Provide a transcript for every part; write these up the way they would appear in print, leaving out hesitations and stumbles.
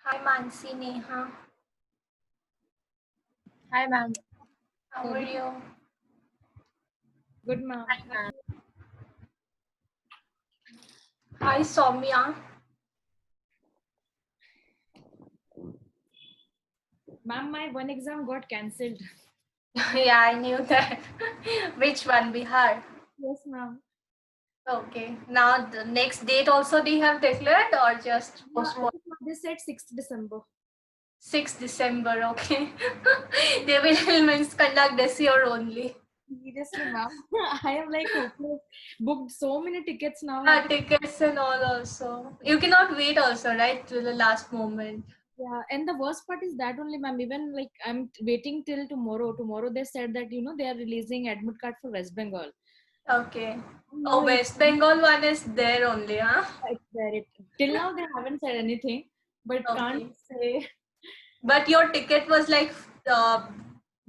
Hi Mansi, Neha. Hi, ma'am. How are you? Good, ma'am. Hi Soumya. Ma'am, my one exam got cancelled. Yeah, I knew that. Which one? Bihar. Yes, ma'am. Okay. Now the next date also they have declared or just Yeah, postponed? they said 6th December. 6th December. Okay. They will means conduct this year only. Seriously, ma'am. I am like hopeless. Booked so many tickets now. Tickets and all also. You cannot wait also, right, till the last moment. Yeah, and the worst part is that only, ma'am. Even like I'm waiting till tomorrow. Tomorrow they said that they are releasing admit card for West Bengal. Okay. Now Oh, West Bengal one is there only, huh? it's there. Till now they haven't said anything, but can't Okay. say. But your ticket was like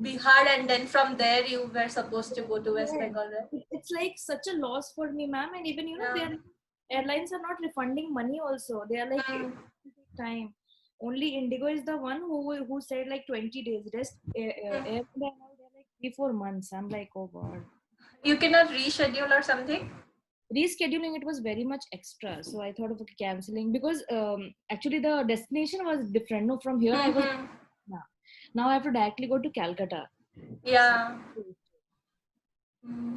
Bihar, and then from there you were supposed to go to West Yes. Bengal, right? It's like such a loss for me, ma'am. And even Yeah. their airlines are not refunding money. Also, they are like it Hmm. will take time. Only Indigo is the one who said like 20 days. Rest Hmm. airline and all, they're like 3-4 months. I'm like, oh god. You cannot reschedule or something? Rescheduling it was very much extra, so I thought of canceling because actually the destination was different. No, from here I was Mm-hmm. now I have to directly go to Calcutta. Yeah.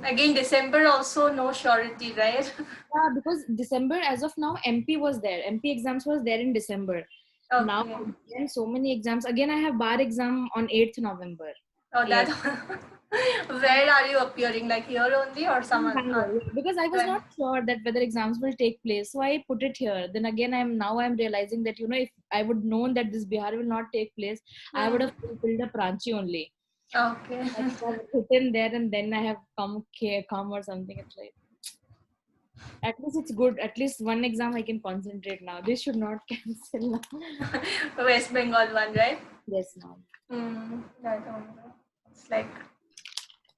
Again, December also no surety, right? Yeah, because December, as of now, MP was there. MP exams was there in December. Now Okay. again, so many exams. Again, I have bar exam on 8th November. Oh, that. Yes. Where are you appearing? Like here only or some In other? Bangalore, yeah, because I was not sure that whether exams will take place, so I put it here. Then again, I'm realizing that if I would known that this Bihar will not take place, I would Hmm. have filled up Ranchi only. Okay. I would have written there and then I have come or something. It's like at least it's good. At least one exam I can concentrate now. This should not cancel now. West Bengal one, right? Yes, ma'am. That only. It's like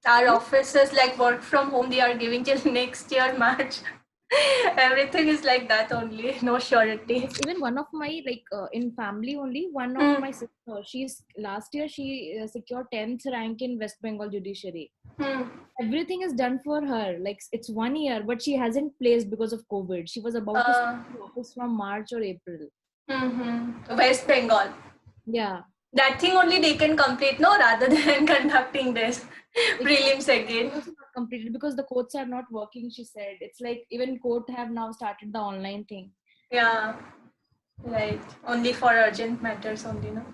our offices like work from home they are giving till next year March. Everything is like that only, no surety. Yes, even one of my in family only one of Hmm. my sister. She's last year she secured 10th rank in West Bengal judiciary. Hmm. Everything is done for her. Like it's 1 year, but she hasn't placed because of COVID. She was about to start Uh, the office from March or April. West Bengal. Yeah, That thing only they can complete, no, rather than conducting this prelims exactly. again. Also not completed because the courts are not working. She said it's like even court have now started the online thing. Yeah, right. Only for urgent matters only, no?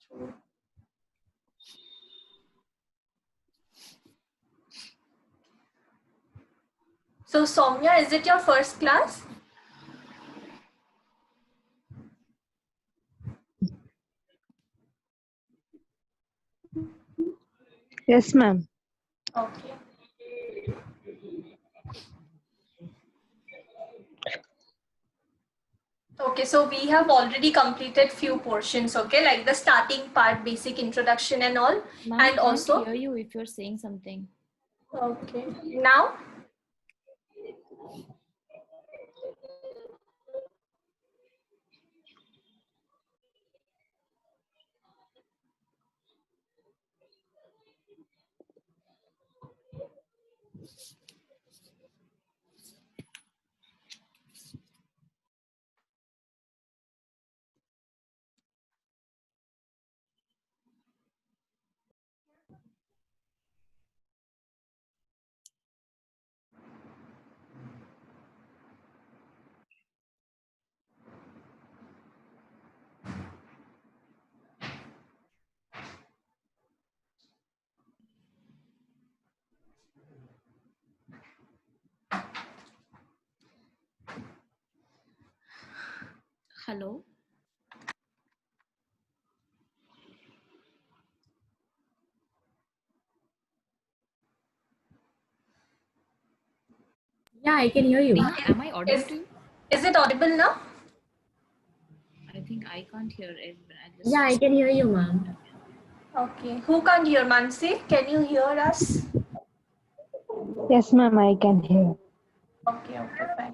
True. So Soumya, is it your first class? Yes, ma'am. Okay. Okay, so we have already completed few portions, okay, like the starting part, basic introduction and all, Ma'am, I and can't also, hear you if you're saying something. okay, now, Hello. Yeah, I can hear you. Neha, am I audible is, to you? is it audible now? I think I can't hear it. I Yeah, I just can hear you, ma'am. Okay, who can't hear? Mansi, can you hear us? Yes, ma'am, I can hear. Okay, okay, fine.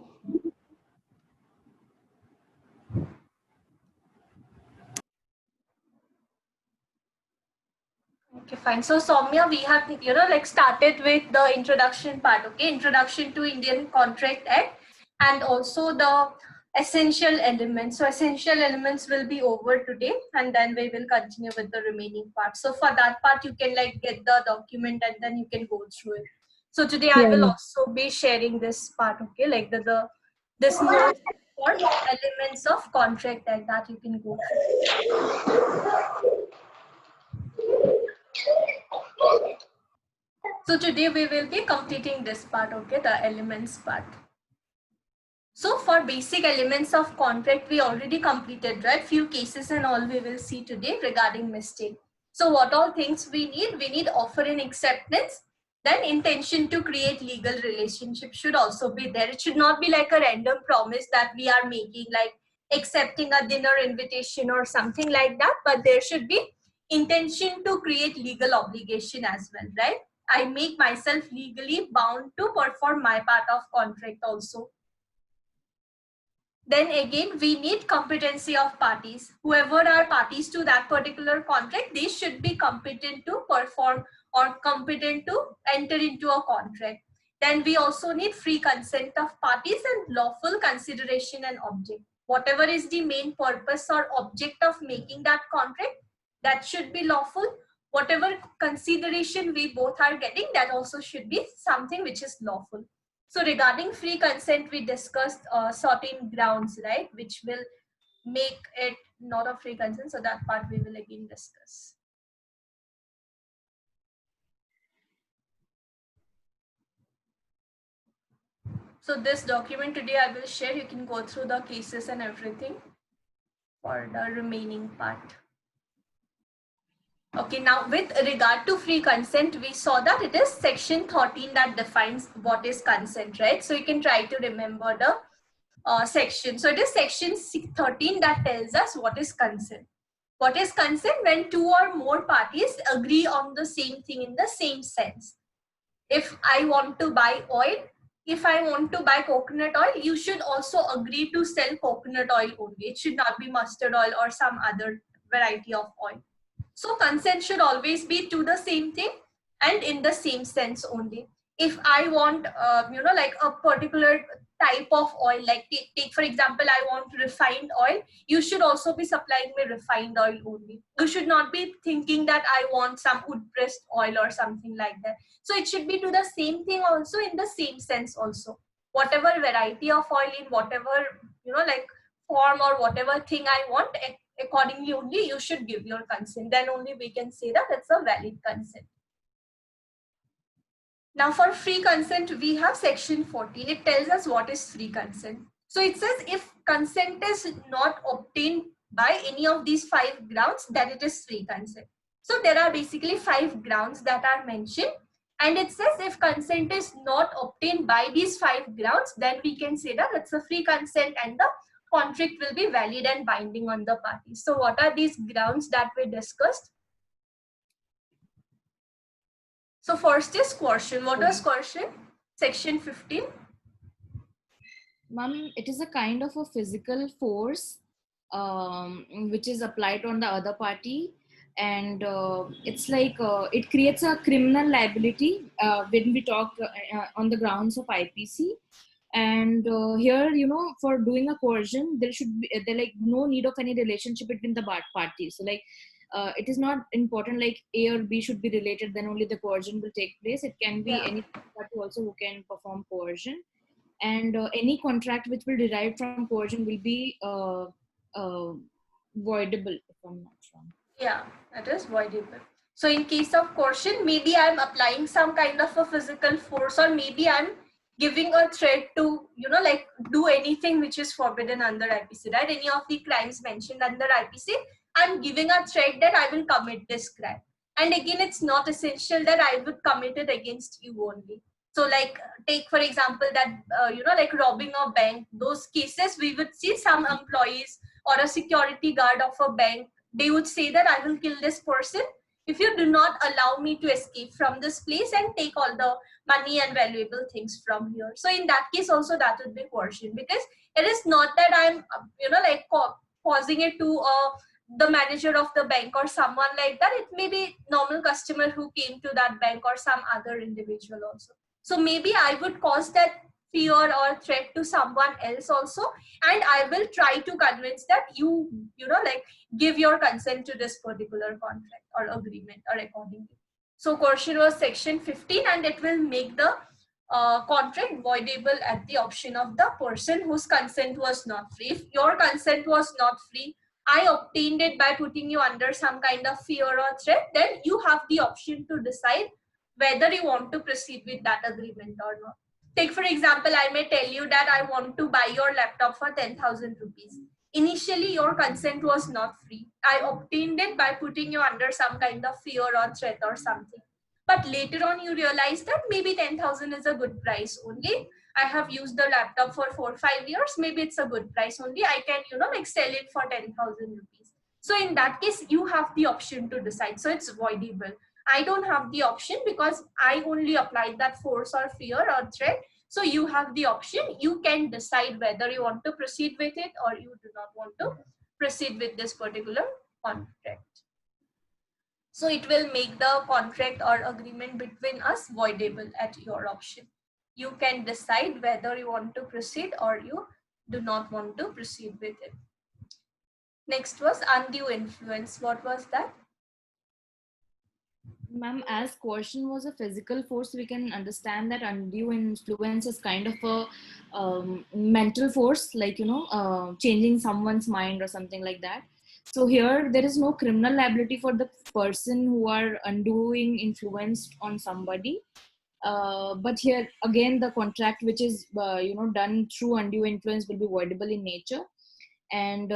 Okay, fine. So Soumya, we have, like started with the introduction part, okay? Introduction to Indian Contract Act and also the essential elements. So essential elements will be over today and then we will continue with the remaining part. So for that part, you can like get the document and then you can go through it. So today I will also be sharing this part, okay? Like this note for elements of contract act that you can go through. So today we will be completing this part, okay, the elements part. So for basic elements of contract, we already completed, right? Few cases and all we will see today regarding mistake. So what all things we need? We need offer and acceptance. Then intention to create legal relationship should also be there. It should not be like a random promise that we are making, like accepting a dinner invitation or something like that. But there should be intention to create legal obligation as well, right? I make myself legally bound to perform my part of contract also. Then again, we need competency of parties. Whoever are parties to that particular contract, they should be competent to perform or competent to enter into a contract. Then we also need free consent of parties and lawful consideration and object. Whatever is the main purpose or object of making that contract, that should be lawful. Whatever consideration we both are getting, that also should be something which is lawful. So regarding free consent, we discussed certain grounds, right, which will make it not a free consent. So that part we will again discuss. So this document today I will share. You can go through the cases and everything for the remaining part. Okay, now with regard to free consent, we saw that it is section 13 that defines what is consent, right? So you can try to remember the section. So it is section 13 that tells us what is consent. What is consent? When two or more parties agree on the same thing in the same sense. If I want to buy oil, if I want to buy coconut oil, you should also agree to sell coconut oil only. It should not be mustard oil or some other variety of oil. So consent should always be to the same thing and in the same sense only. If I want, like a particular type of oil, like take for example, I want refined oil, you should also be supplying me refined oil only. You should not be thinking that I want some wood pressed oil or something like that. So it should be to the same thing also in the same sense also. Whatever variety of oil in whatever, like form or whatever thing I want, accordingly only you should give your consent. Then only we can say that it's a valid consent. Now for free consent, we have section 14. It tells us what is free consent. So it says if consent is not obtained by any of these 5 grounds, then it is free consent. So there are basically 5 grounds that are mentioned. And it says if consent is not obtained by these 5 grounds, then we can say that it's a free consent and the contract will be valid and binding on the parties. So what are these grounds that we discussed? So first is coercion. What was coercion? Section 15. Ma'am, it is a kind of a physical force which is applied on the other party, and it's like it creates a criminal liability when we talk on the grounds of IPC. And here, for doing a coercion, there should be like no need of any relationship between the parties. So like it is not important like A or B should be related, then only the coercion will take place. It can be any party also who can perform coercion. And any contract which will derive from coercion will be voidable, if I'm not wrong. Yeah, it is voidable. So in case of coercion, maybe I'm applying some kind of a physical force, or maybe I'm giving a threat to, like do anything which is forbidden under IPC, right? Any of the crimes mentioned under IPC, I'm giving a threat that I will commit this crime. And again, it's not essential that I would commit it against you only. So like take for example that, like robbing a bank, those cases we would see some employees or a security guard of a bank, they would say that I will kill this person if you do not allow me to escape from this place and take all the money and valuable things from here. So in that case also that would be coercion, because it is not that I'm, like causing it to the manager of the bank or someone like that. It may be normal customer who came to that bank or some other individual also. So maybe I would cause that fear or threat to someone else also, and I will try to convince that you know, like, give your consent to this particular contract or agreement or accordingly. So question was section 15, and it will make the contract voidable at the option of the person whose consent was not free. If your consent was not free, I obtained it by putting you under some kind of fear or threat, then you have the option to decide whether you want to proceed with that agreement or not. Take for example, I may tell you that I want to buy your laptop for 10,000 rupees. Initially, your consent was not free. I obtained it by putting you under some kind of fear or threat or something. But later on, you realize that maybe 10,000 is a good price only. I have used the laptop for 4-5 years. Maybe it's a good price only. I can, you know, like, sell it for 10,000 rupees. So in that case, you have the option to decide. So it's voidable. I don't have the option because I only applied that force or fear or threat. So you have the option. You can decide whether you want to proceed with it or you do not want to proceed with this particular contract. So it will make the contract or agreement between us voidable at your option. You can decide whether you want to proceed or you do not want to proceed with it. Next was undue influence. What was that? Ma'am, as coercion was a physical force, we can understand that undue influence is kind of a mental force, like, you know, changing someone's mind or something like that. So here there is no criminal liability for the person who are undoing influence on somebody. But here again, the contract which is you know, done through undue influence will be voidable in nature. And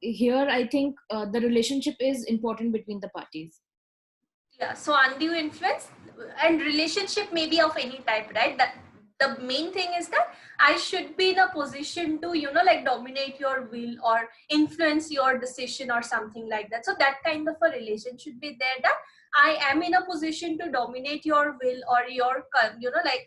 here I think the relationship is important between the parties. Yeah, so undue influence and relationship may be of any type, right? That the main thing is that I should be in a position to, you know, like, dominate your will or influence your decision or something like that. So that kind of a relation should be there, that I am in a position to dominate your will or your, you know, like,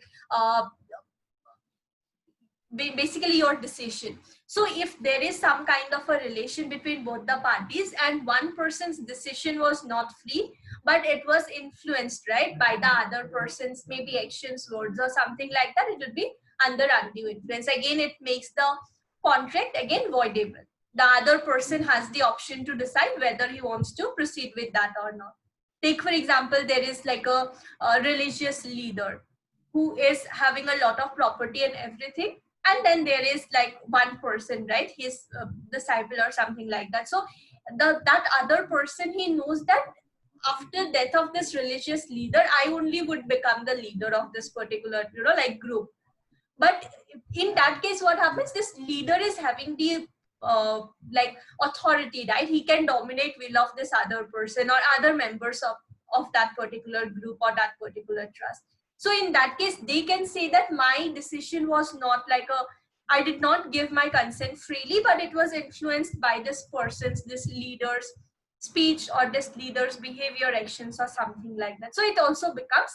basically your decision. So if there is some kind of a relation between both the parties and one person's decision was not free, but it was influenced, right, by the other person's maybe actions, words or something like that, it will be under undue influence. Again, it makes the contract again voidable. The other person has the option to decide whether he wants to proceed with that or not. Take for example, there is like a religious leader who is having a lot of property and everything, and then there is like one person, right, his disciple or something like that. So that other person, he knows that after death of this religious leader, I only would become the leader of this particular, you know, like, group. But in that case, what happens, this leader is having the like, authority, right? He can dominate will of this other person or other members of that particular group or that particular trust. So in that case, they can say that my decision was not like a, I did not give my consent freely, but it was influenced by this person's, this leader's speech or this leader's behavior, actions or something like that. So it also becomes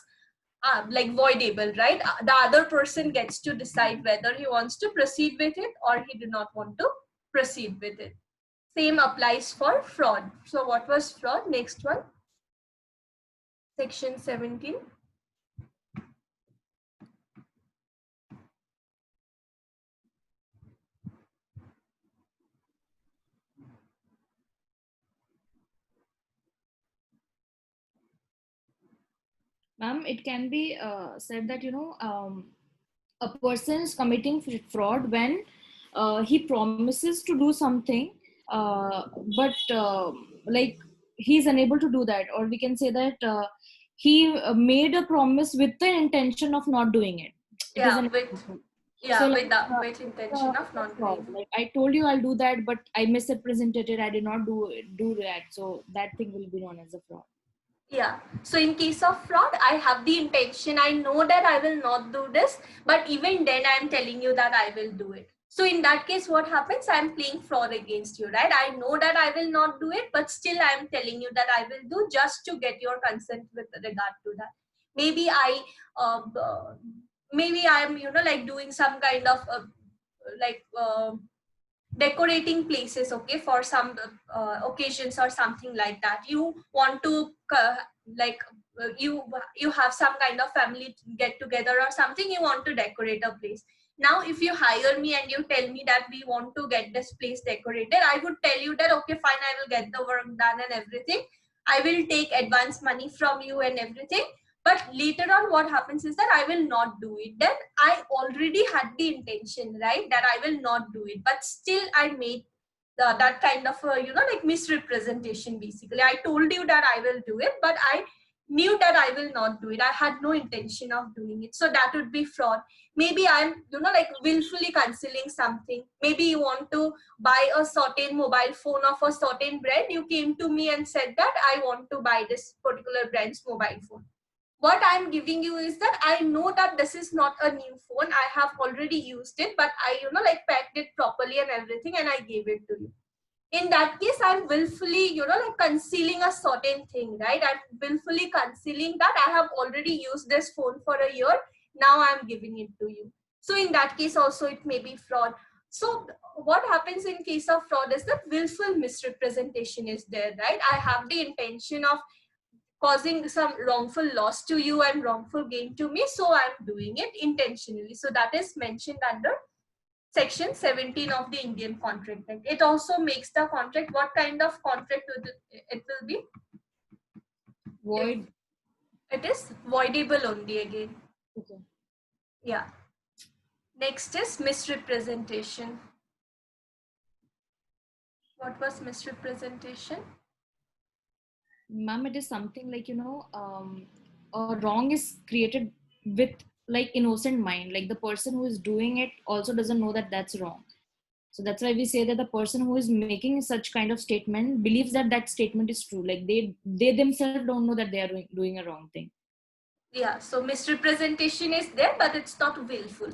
like voidable, right? The other person gets to decide whether he wants to proceed with it or he do not want to proceed with it. Same applies for fraud. So what was fraud? Next one, section 17. Ma'am, it can be said that, you know, a person is committing fraud when he promises to do something, but like, he's unable to do that, or we can say that he made a promise with the intention of not doing it. It is Yeah, an with, yeah, so with like, the with intention of not fraud. doing. Like, I told you I'll do that, but I misrepresented it. I did not do that. So that thing will be known as a fraud. Yeah. So in case of fraud, I have the intention. I know that I will not do this, but even then I'm telling you that I will do it. So in that case, what happens? I'm playing fraud against you, right? I know that I will not do it, but still I'm telling you that I will do, just to get your consent with regard to that. Maybe maybe I'm, you know, like, doing some kind of like decorating places, okay, for some occasions or something like that. You want to like you have some kind of family get together or something, you want to decorate a place. Now if you hire me and you tell me that we want to get this place decorated, I would tell you that okay fine, I will get the work done and everything, I will take advance money from you and everything. But later on what happens is that I will not do it. Then I already had the intention, right, that I will not do it, but still I made that kind of like misrepresentation. Basically I told you that I will do it, but I knew that I will not do it. I had no intention of doing it, so that would be fraud. Maybe I'm like willfully concealing something. Maybe you want to buy a certain mobile phone of a certain brand, you came to me and said that I want to buy this particular brand's mobile phone. What I'm giving you is that I know that this is not a new phone, I have already used it, but I like packed it properly and everything and I gave it to you. In that case I'm willfully like concealing a certain thing, right? I'm willfully concealing that I have already used this phone for a year, now I'm giving it to you. So in that case also it may be fraud. So what happens in case of fraud is that willful misrepresentation is there, right? I have the intention of causing some wrongful loss to you and wrongful gain to me, so I'm doing it intentionally. So that is mentioned under section 17 of the Indian Contract Act. It also makes the contract, what kind of contract it will be? Void. It is voidable only again. Okay. Yeah. Next is misrepresentation. What was misrepresentation? Ma'am, it is something like, a wrong is created with like innocent mind. Like the person who is doing it also doesn't know that that's wrong. So that's why we say that the person who is making such kind of statement believes that that statement is true. Like they themselves don't know that they are doing a wrong thing. Yeah, so misrepresentation is there, but it's not willful.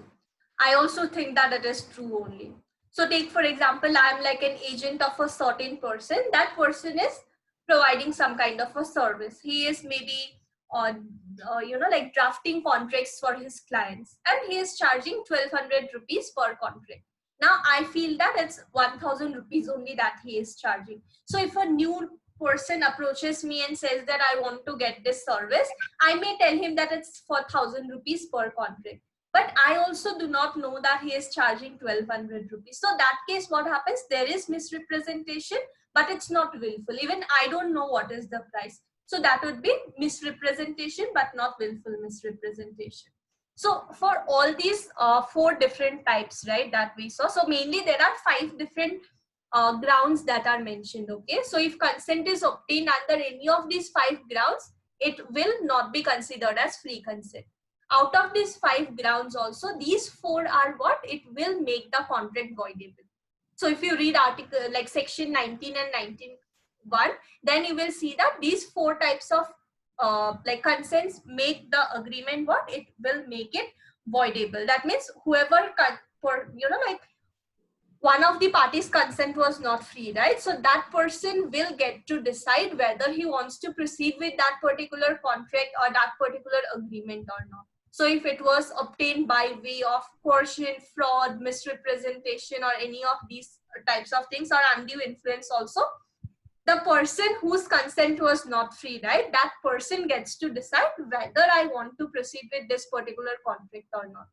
I also think that it is true only. So take for example, I'm like an agent of a certain person. That person is providing some kind of a service. He is maybe like drafting contracts for his clients, and he is charging 1200 rupees per contract. Now I feel that it's 1000 rupees only that he is charging. So if a new person approaches me and says that I want to get this service, I may tell him that it's for 1000 rupees per contract. But I also do not know that he is charging 1200 rupees. So that case, what happens? There is misrepresentation, but it's not willful. Even I don't know what is the price. So that would be misrepresentation, but not willful misrepresentation. So for all these 4 different types, right, that we saw. So mainly there are 5 different grounds that are mentioned. Okay. So if consent is obtained under any of these 5 grounds, it will not be considered as free consent. Out of these 5 grounds also, these 4 are what it will make the contract voidable. So if you read article like section 19 and 19(1), then you will see that these 4 types of like consents make the agreement what it will make it voidable. That means whoever like one of the parties' consent was not free, right? So that person will get to decide whether he wants to proceed with that particular contract or that particular agreement or not. So if it was obtained by way of coercion, fraud, misrepresentation, or any of these types of things, or undue influence also, the person whose consent was not free, right, that person gets to decide whether I want to proceed with this particular contract or not.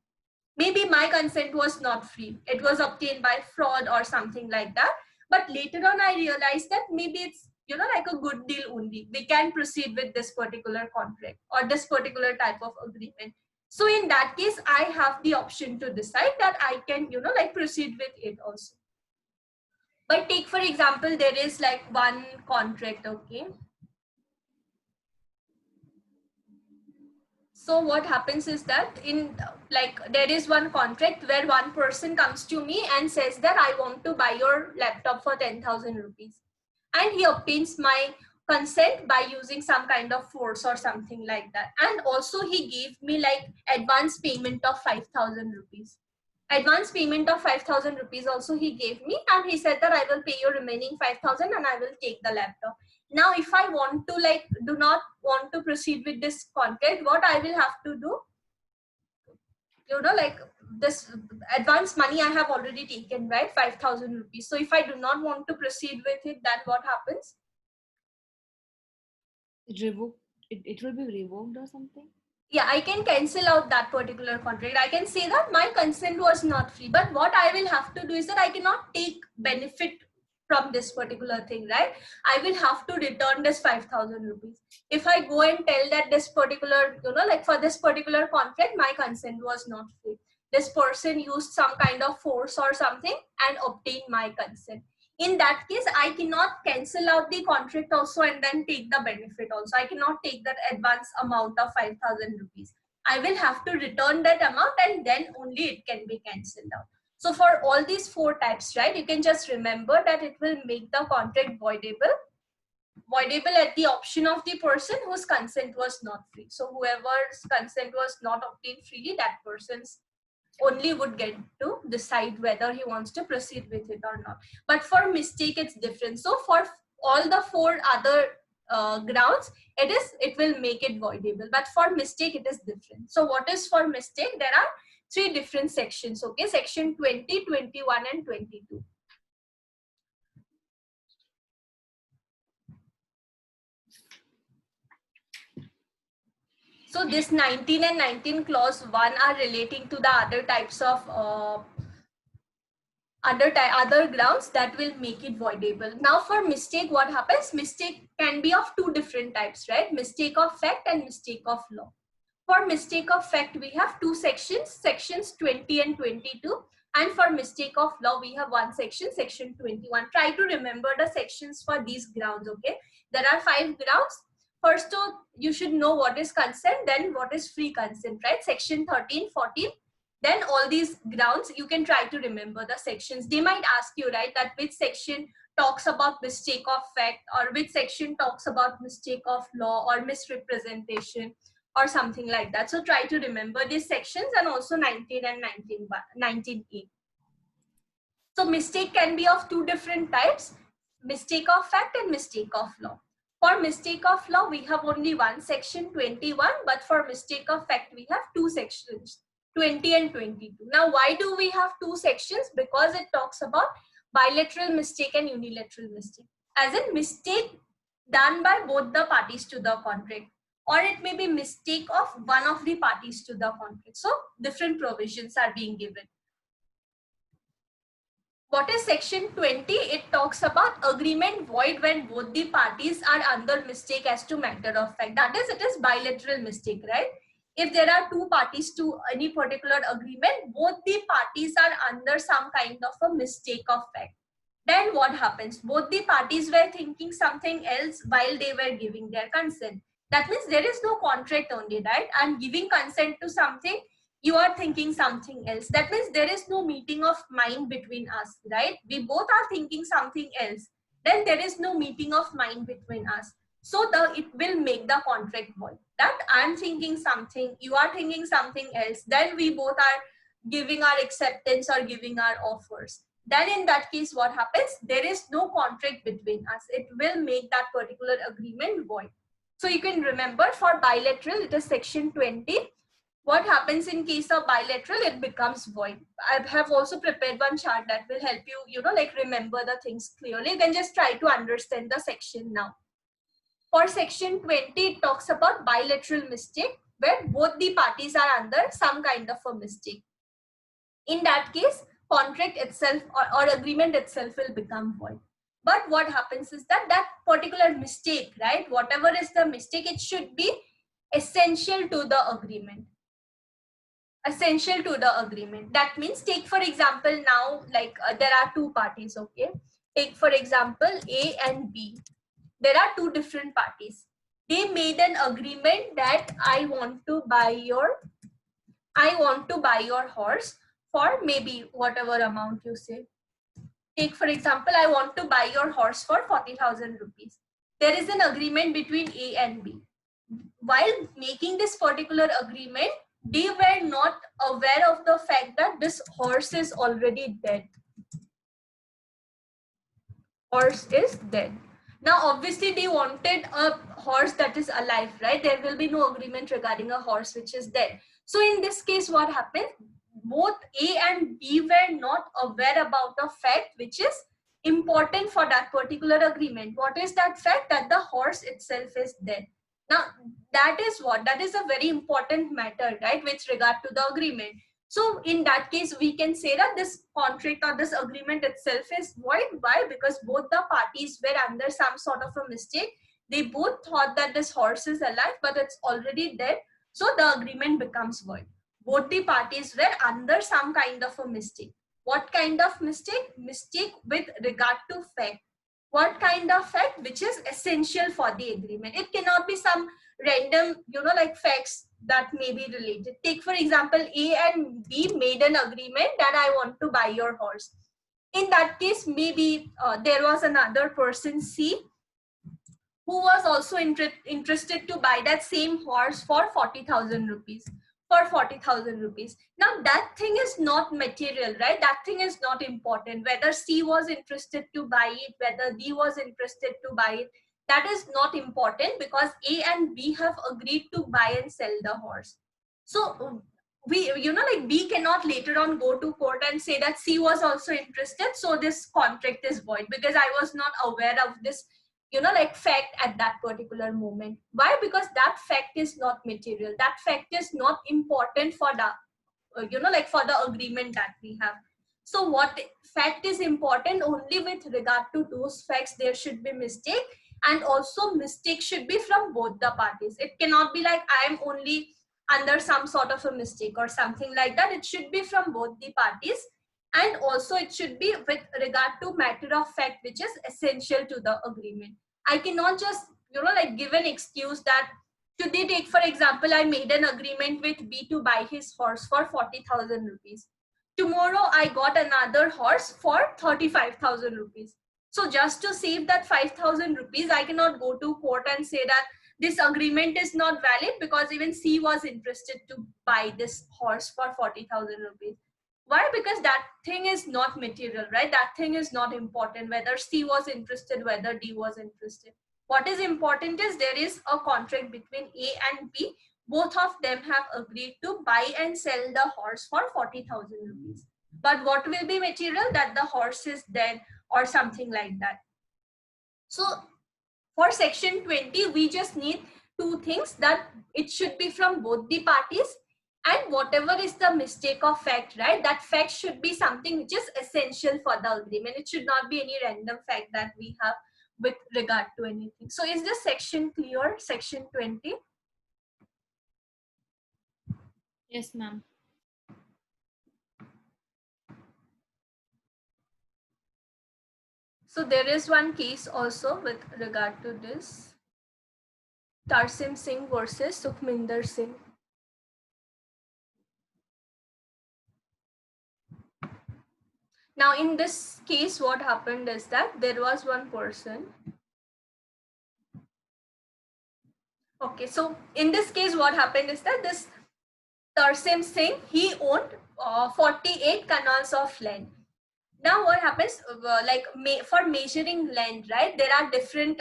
Maybe my consent was not free. It was obtained by fraud or something like that. But later on, I realized that maybe it's, like a good deal only. We can proceed with this particular contract or this particular type of agreement. So in that case, I have the option to decide that I can, like proceed with it also. But take, for example, there is like one contract, okay? So what happens is that in like there is one contract where one person comes to me and says that I want to buy your laptop for 10,000 rupees. And he obtains my consent by using some kind of force or something like that. And also he gave me like advance payment of 5,000 rupees. Advance payment of 5,000 rupees also he gave me, and he said that I will pay you remaining 5,000 and I will take the laptop. Now, if I want to like do not want to proceed with this contract, what I will have to do? like this advance money I have already taken, right? 5,000 rupees. So if I do not want to proceed with it, then what happens? It will be revoked or something. Yeah, I can cancel out that particular contract. I can say that my consent was not free, but what I will have to do is that I cannot take benefit from this particular thing, right? I will have to return this 5,000 rupees. If I go and tell that this particular, like for this particular contract, my consent was not free. This person used some kind of force or something and obtained my consent. In that case, I cannot cancel out the contract also and then take the benefit also. I cannot take that advance amount of 5,000 rupees. I will have to return that amount and then only it can be cancelled out. So for all these 4 types, right, you can just remember that it will make the contract voidable at the option of the person whose consent was not free. So whoever's consent was not obtained freely, that person's only would get to decide whether he wants to proceed with it or not. But for mistake, it's different. So for all the 4 other grounds, it will make it voidable. But for mistake, it is different. So what is for mistake? There are 3 different sections. Okay, section 20, 21, and 22. So this 19 and 19 clause 1 are relating to the other types of other grounds that will make it voidable. Now for mistake, what happens? Mistake can be of 2 different types, right? Mistake of fact and mistake of law. For mistake of fact, we have 2 sections, sections 20 and 22. And for mistake of law, we have 1 section, section 21. Try to remember the sections for these grounds, okay? There are 5 grounds. First, you should know what is consent, then what is free consent, right? Section 13, 14. Then all these grounds, you can try to remember the sections. They might ask you, right, that which section talks about mistake of fact, or which section talks about mistake of law or misrepresentation or something like that. So try to remember these sections, and also 19 and 19A. So mistake can be of 2 different types, mistake of fact and mistake of law. For mistake of law, we have only 1 section, 21, but for mistake of fact, we have 2 sections, 20 and 22. Now, why do we have 2 sections? Because it talks about bilateral mistake and unilateral mistake. As in mistake done by both the parties to the contract, or it may be mistake of one of the parties to the contract. So different provisions are being given. What is section 20? It talks about agreement void when both the parties are under mistake as to matter of fact. That is, it is bilateral mistake, right? If there are 2 parties to any particular agreement, both the parties are under some kind of a mistake of fact. Then what happens? Both the parties were thinking something else while they were giving their consent. That means there is no contract only, right? I'm giving consent to something, you are thinking something else. That means there is no meeting of mind between us, right? We both are thinking something else. Then there is no meeting of mind between us. So it will make the contract void. That I'm thinking something, you are thinking something else. Then we both are giving our acceptance or giving our offers. Then in that case, what happens? There is no contract between us. It will make that particular agreement void. So you can remember for bilateral, it is section 20. What happens in case of bilateral? It becomes void. I have also prepared one chart that will help you, like remember the things clearly. Then just try to understand the section now. For section 20, it talks about bilateral mistake where both the parties are under some kind of a mistake. In that case, contract itself or agreement itself will become void. But what happens is that particular mistake, right? Whatever is the mistake, it should be essential to the agreement. Essential to the agreement. That means, take for example now, like there are 2 parties, okay? Take for example A and B. There are 2 different parties. They made an agreement that I want to buy your horse for maybe whatever amount you say. Take for example, I want to buy your horse for 40,000 rupees. There is an agreement between A and B. While making this particular agreement, they were not aware of the fact that this horse is already dead. Horse is dead. Now, obviously, they wanted a horse that is alive, right? There will be no agreement regarding a horse which is dead. So in this case, what happened? Both A and B were not aware about a fact which is important for that particular agreement. What is that fact? That the horse itself is dead. Now, that is what? That is a very important matter, right, with regard to the agreement. So in that case, we can say that this contract or this agreement itself is void. Why? Because both the parties were under some sort of a mistake. They both thought that this horse is alive, but it's already dead. So the agreement becomes void. Both the parties were under some kind of a mistake. What kind of mistake? Mistake with regard to fact. What kind of fact? Which is essential for the agreement. It cannot be some random, like facts that may be related. Take for example, A and B made an agreement that I want to buy your horse. In that case, maybe there was another person, C, who was also interested to buy that same horse for 40,000 rupees. For 40,000 rupees. Now that thing is not material, right? That thing is not important. Whether C was interested to buy it, whether D was interested to buy it, that is not important, because A and B have agreed to buy and sell the horse. So we, like B cannot later on go to court and say that C was also interested, so this contract is void because I was not aware of this, like fact at that particular moment. Why? Because that fact is not material. That fact is not important for the, like for the agreement that we have. So what fact is important? Only with regard to those facts there should be mistake, and also mistake should be from both the parties. It cannot be like I am only under some sort of a mistake or something like that. It should be from both the parties, and also it should be with regard to matter of fact which is essential to the agreement. I cannot just, like give an excuse that today, take for example, I made an agreement with B to buy his horse for 40,000 rupees. Tomorrow I got another horse for 35,000 rupees. So just to save that 5,000 rupees, I cannot go to court and say that this agreement is not valid because even C was interested to buy this horse for 40,000 rupees. Why? Because that thing is not material, right? That thing is not important, whether C was interested, whether D was interested. What is important is there is a contract between A and B. Both of them have agreed to buy and sell the horse for 40,000 rupees. But what will be material? That the horse is dead or something like that. So for section 20, we just need two things, that it should be from both the parties, and whatever is the mistake of fact, right? That fact should be something which is essential for the agreement. It should not be any random fact that we have with regard to anything. So is this section clear? Section 20? Yes, ma'am. So there is one case also with regard to this. Tarsim Singh versus Sukhminder Singh. Now in this case, what happened is that there was one person. Okay, so in this case, what happened is that this Tarsim Singh, he owned 48 canals of land. Now what happens, for measuring land, right? There are different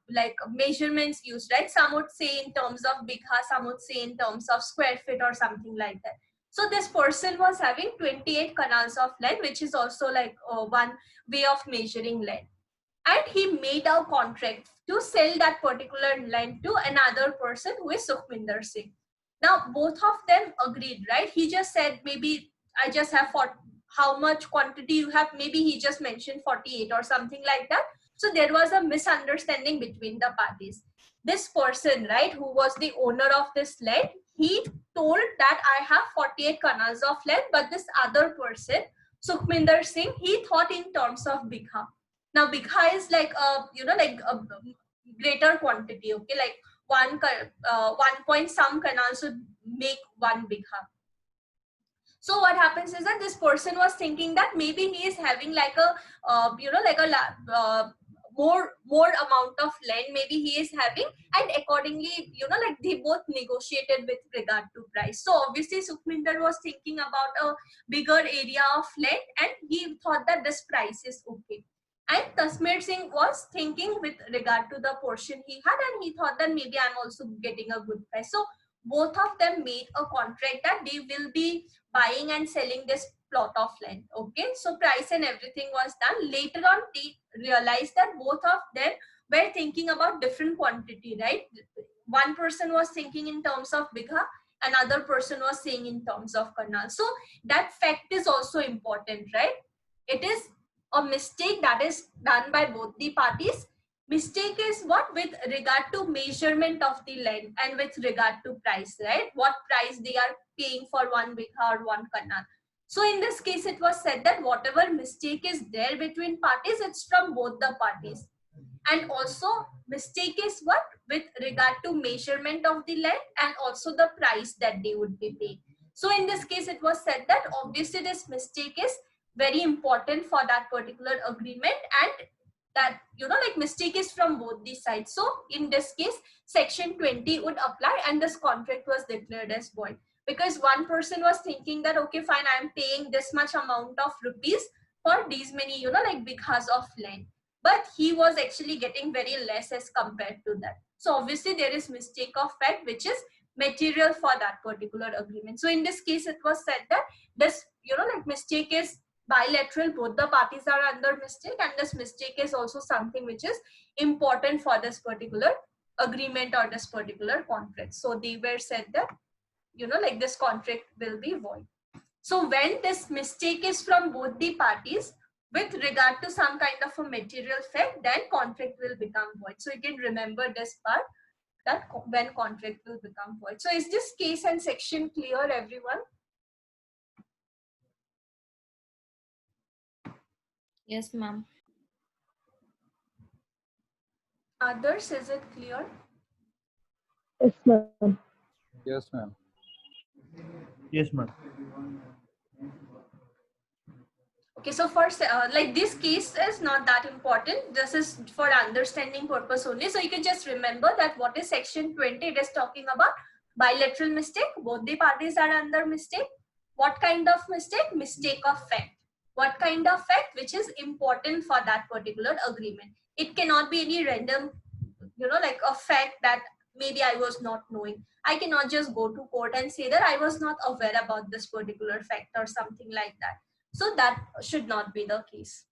like measurements used, right? Some would say in terms of bigha, some would say in terms of square feet or something like that. So this person was having 28 canals of land, which is also like one way of measuring land. And he made a contract to sell that particular land to another person who is Sukhminder Singh. Now both of them agreed, right? He just said, maybe I just have how much quantity you have, maybe he just mentioned 48 or something like that. So there was a misunderstanding between the parties. This person, right, who was the owner of this land, he told that I have 48 canals of land, but this other person, Sukhminder Singh, he thought in terms of bigha. Now bigha is like like a greater quantity, okay, like one point some canals would make one bigha. So what happens is that this person was thinking that maybe he is having like a more amount of land, maybe he is having, and accordingly, like they both negotiated with regard to price. So obviously Sukhminder was thinking about a bigger area of land, and he thought that this price is okay. And Tasmir Singh was thinking with regard to the portion he had, and he thought that maybe I'm also getting a good price. So both of them made a contract that they will be buying and selling this plot of land. Okay, so price and everything was done. Later on, they realized that both of them were thinking about different quantity, right? One person was thinking in terms of bigha, another person was saying in terms of canal. So that fact is also important, right? It is a mistake that is done by both the parties. Mistake is what with regard to measurement of the land and with regard to price, right? What price they are paying for one bigha or one canal. So in this case, it was said that whatever mistake is there between parties, it's from both the parties. And also mistake is what with regard to measurement of the land and also the price that they would be paying. So in this case, it was said that obviously this mistake is very important for that particular agreement, and that, you know, like mistake is from both the sides. So in this case, section 20 would apply and this contract was declared as void, because one person was thinking that okay fine, I am paying this much amount of rupees for these many, you know, like bighas of land, but he was actually getting very less as compared to that. So obviously there is mistake of fact which is material for that particular agreement. So in this case, it was said that this, you know, like mistake is bilateral, both the parties are under mistake, and this mistake is also something which is important for this particular agreement or this particular contract. So they were said that, you know, like this contract will be void. So when this mistake is from both the parties with regard to some kind of a material fact, then contract will become void. So you can remember this part, that when contract will become void. So is this case and section clear, everyone? Yes, ma'am. Others, is it clear? Yes, ma'am. Yes, ma'am. Yes, ma'am. Okay, so for like this case is not that important. This is for understanding purpose only. So you can just remember that what is section 20? It is talking about bilateral mistake. Both the parties are under mistake. What kind of mistake? Mistake of fact. What kind of fact? Which is important for that particular agreement. It cannot be any random, you know, like a fact that maybe I was not knowing. I cannot just go to court and say that I was not aware about this particular fact or something like that. So that should not be the case.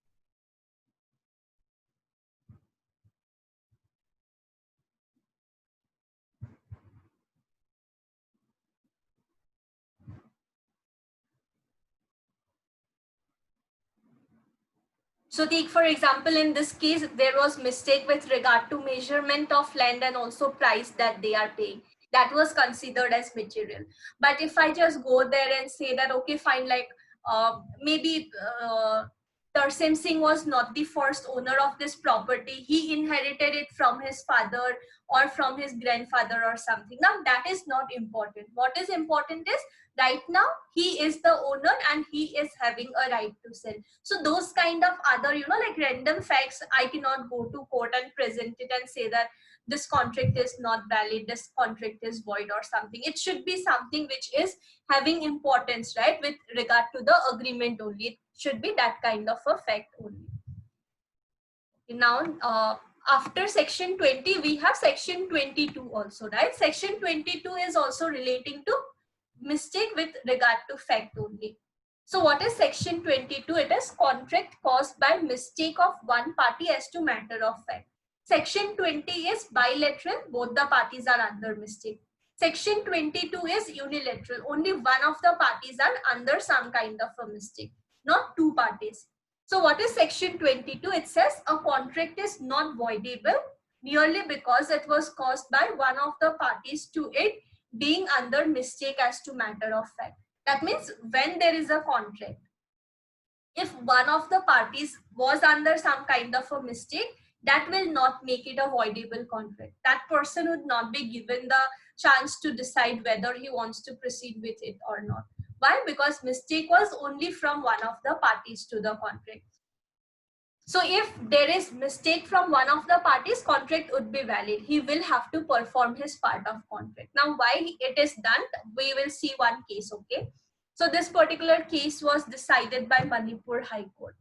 So take for example, in this case, there was mistake with regard to measurement of land and also price that they are paying. That was considered as material. But if I just go there and say that, okay, fine, like maybe Tarsim Singh was not the first owner of this property. He inherited it from his father or from his grandfather or something. Now that is not important. What is important is right now he is the owner and he is having a right to sell. So those kind of other, you know, like random facts, I cannot go to court and present it and say that this contract is not valid, this contract is void or something. It should be something which is having importance, right, with regard to the agreement only. It should be that kind of a fact only. Now, after section 20, we have section 22 also, right? Section 22 is also relating to mistake with regard to fact only. So what is section 22? It is contract caused by mistake of one party as to matter of fact. Section 20 is bilateral, both the parties are under mistake. Section 22 is unilateral, only one of the parties are under some kind of a mistake, not two parties. So what is section 22? It says a contract is not voidable merely because it was caused by one of the parties to it being under mistake as to matter of fact. That means when there is a contract, if one of the parties was under some kind of a mistake, that will not make it a voidable contract. That person would not be given the chance to decide whether he wants to proceed with it or not. Why? Because mistake was only from one of the parties to the contract. So if there is mistake from one of the parties, contract would be valid. He will have to perform his part of contract. Now, why it is done, we will see one case, okay? So this particular case was decided by Manipur High Court.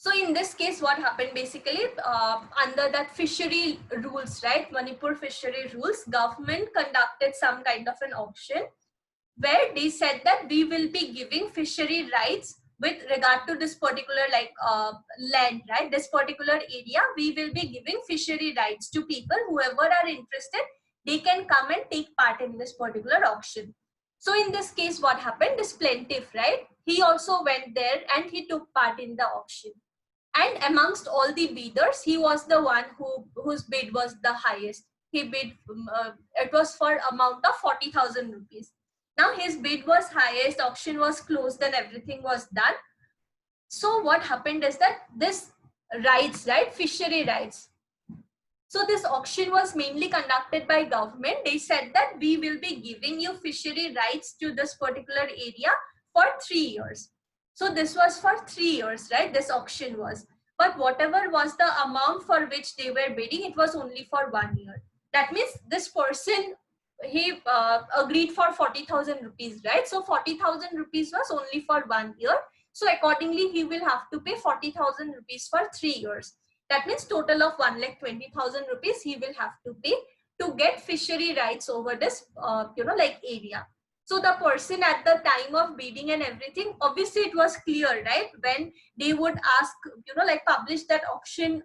So in this case, what happened basically, under that fishery rules, right, Manipur fishery rules, government conducted some kind of an auction where they said that we will be giving fishery rights with regard to this particular land, right, this particular area. We will be giving fishery rights to people. Whoever are interested, they can come and take part in this particular auction. So in this case, what happened, this plaintiff, right, he also went there and he took part in the auction. And amongst all the bidders, he was the one whose bid was the highest. He bid, it was for amount of 40,000 rupees. Now his bid was highest, auction was closed and everything was done. So what happened is that this rights, right, fishery rights. So this auction was mainly conducted by government. They said that we will be giving you fishery rights to this particular area for 3 years. So this was for 3 years, right? This auction was. But whatever was the amount for which they were bidding, it was only for 1 year. That means this person, he agreed for 40,000 rupees, right? So 40,000 rupees was only for 1 year. So accordingly, he will have to pay 40,000 rupees for 3 years. That means total of 1,20,000 rupees he will have to pay to get fishery rights over this, area. So the person at the time of bidding and everything, obviously it was clear, right? When they would ask, publish that auction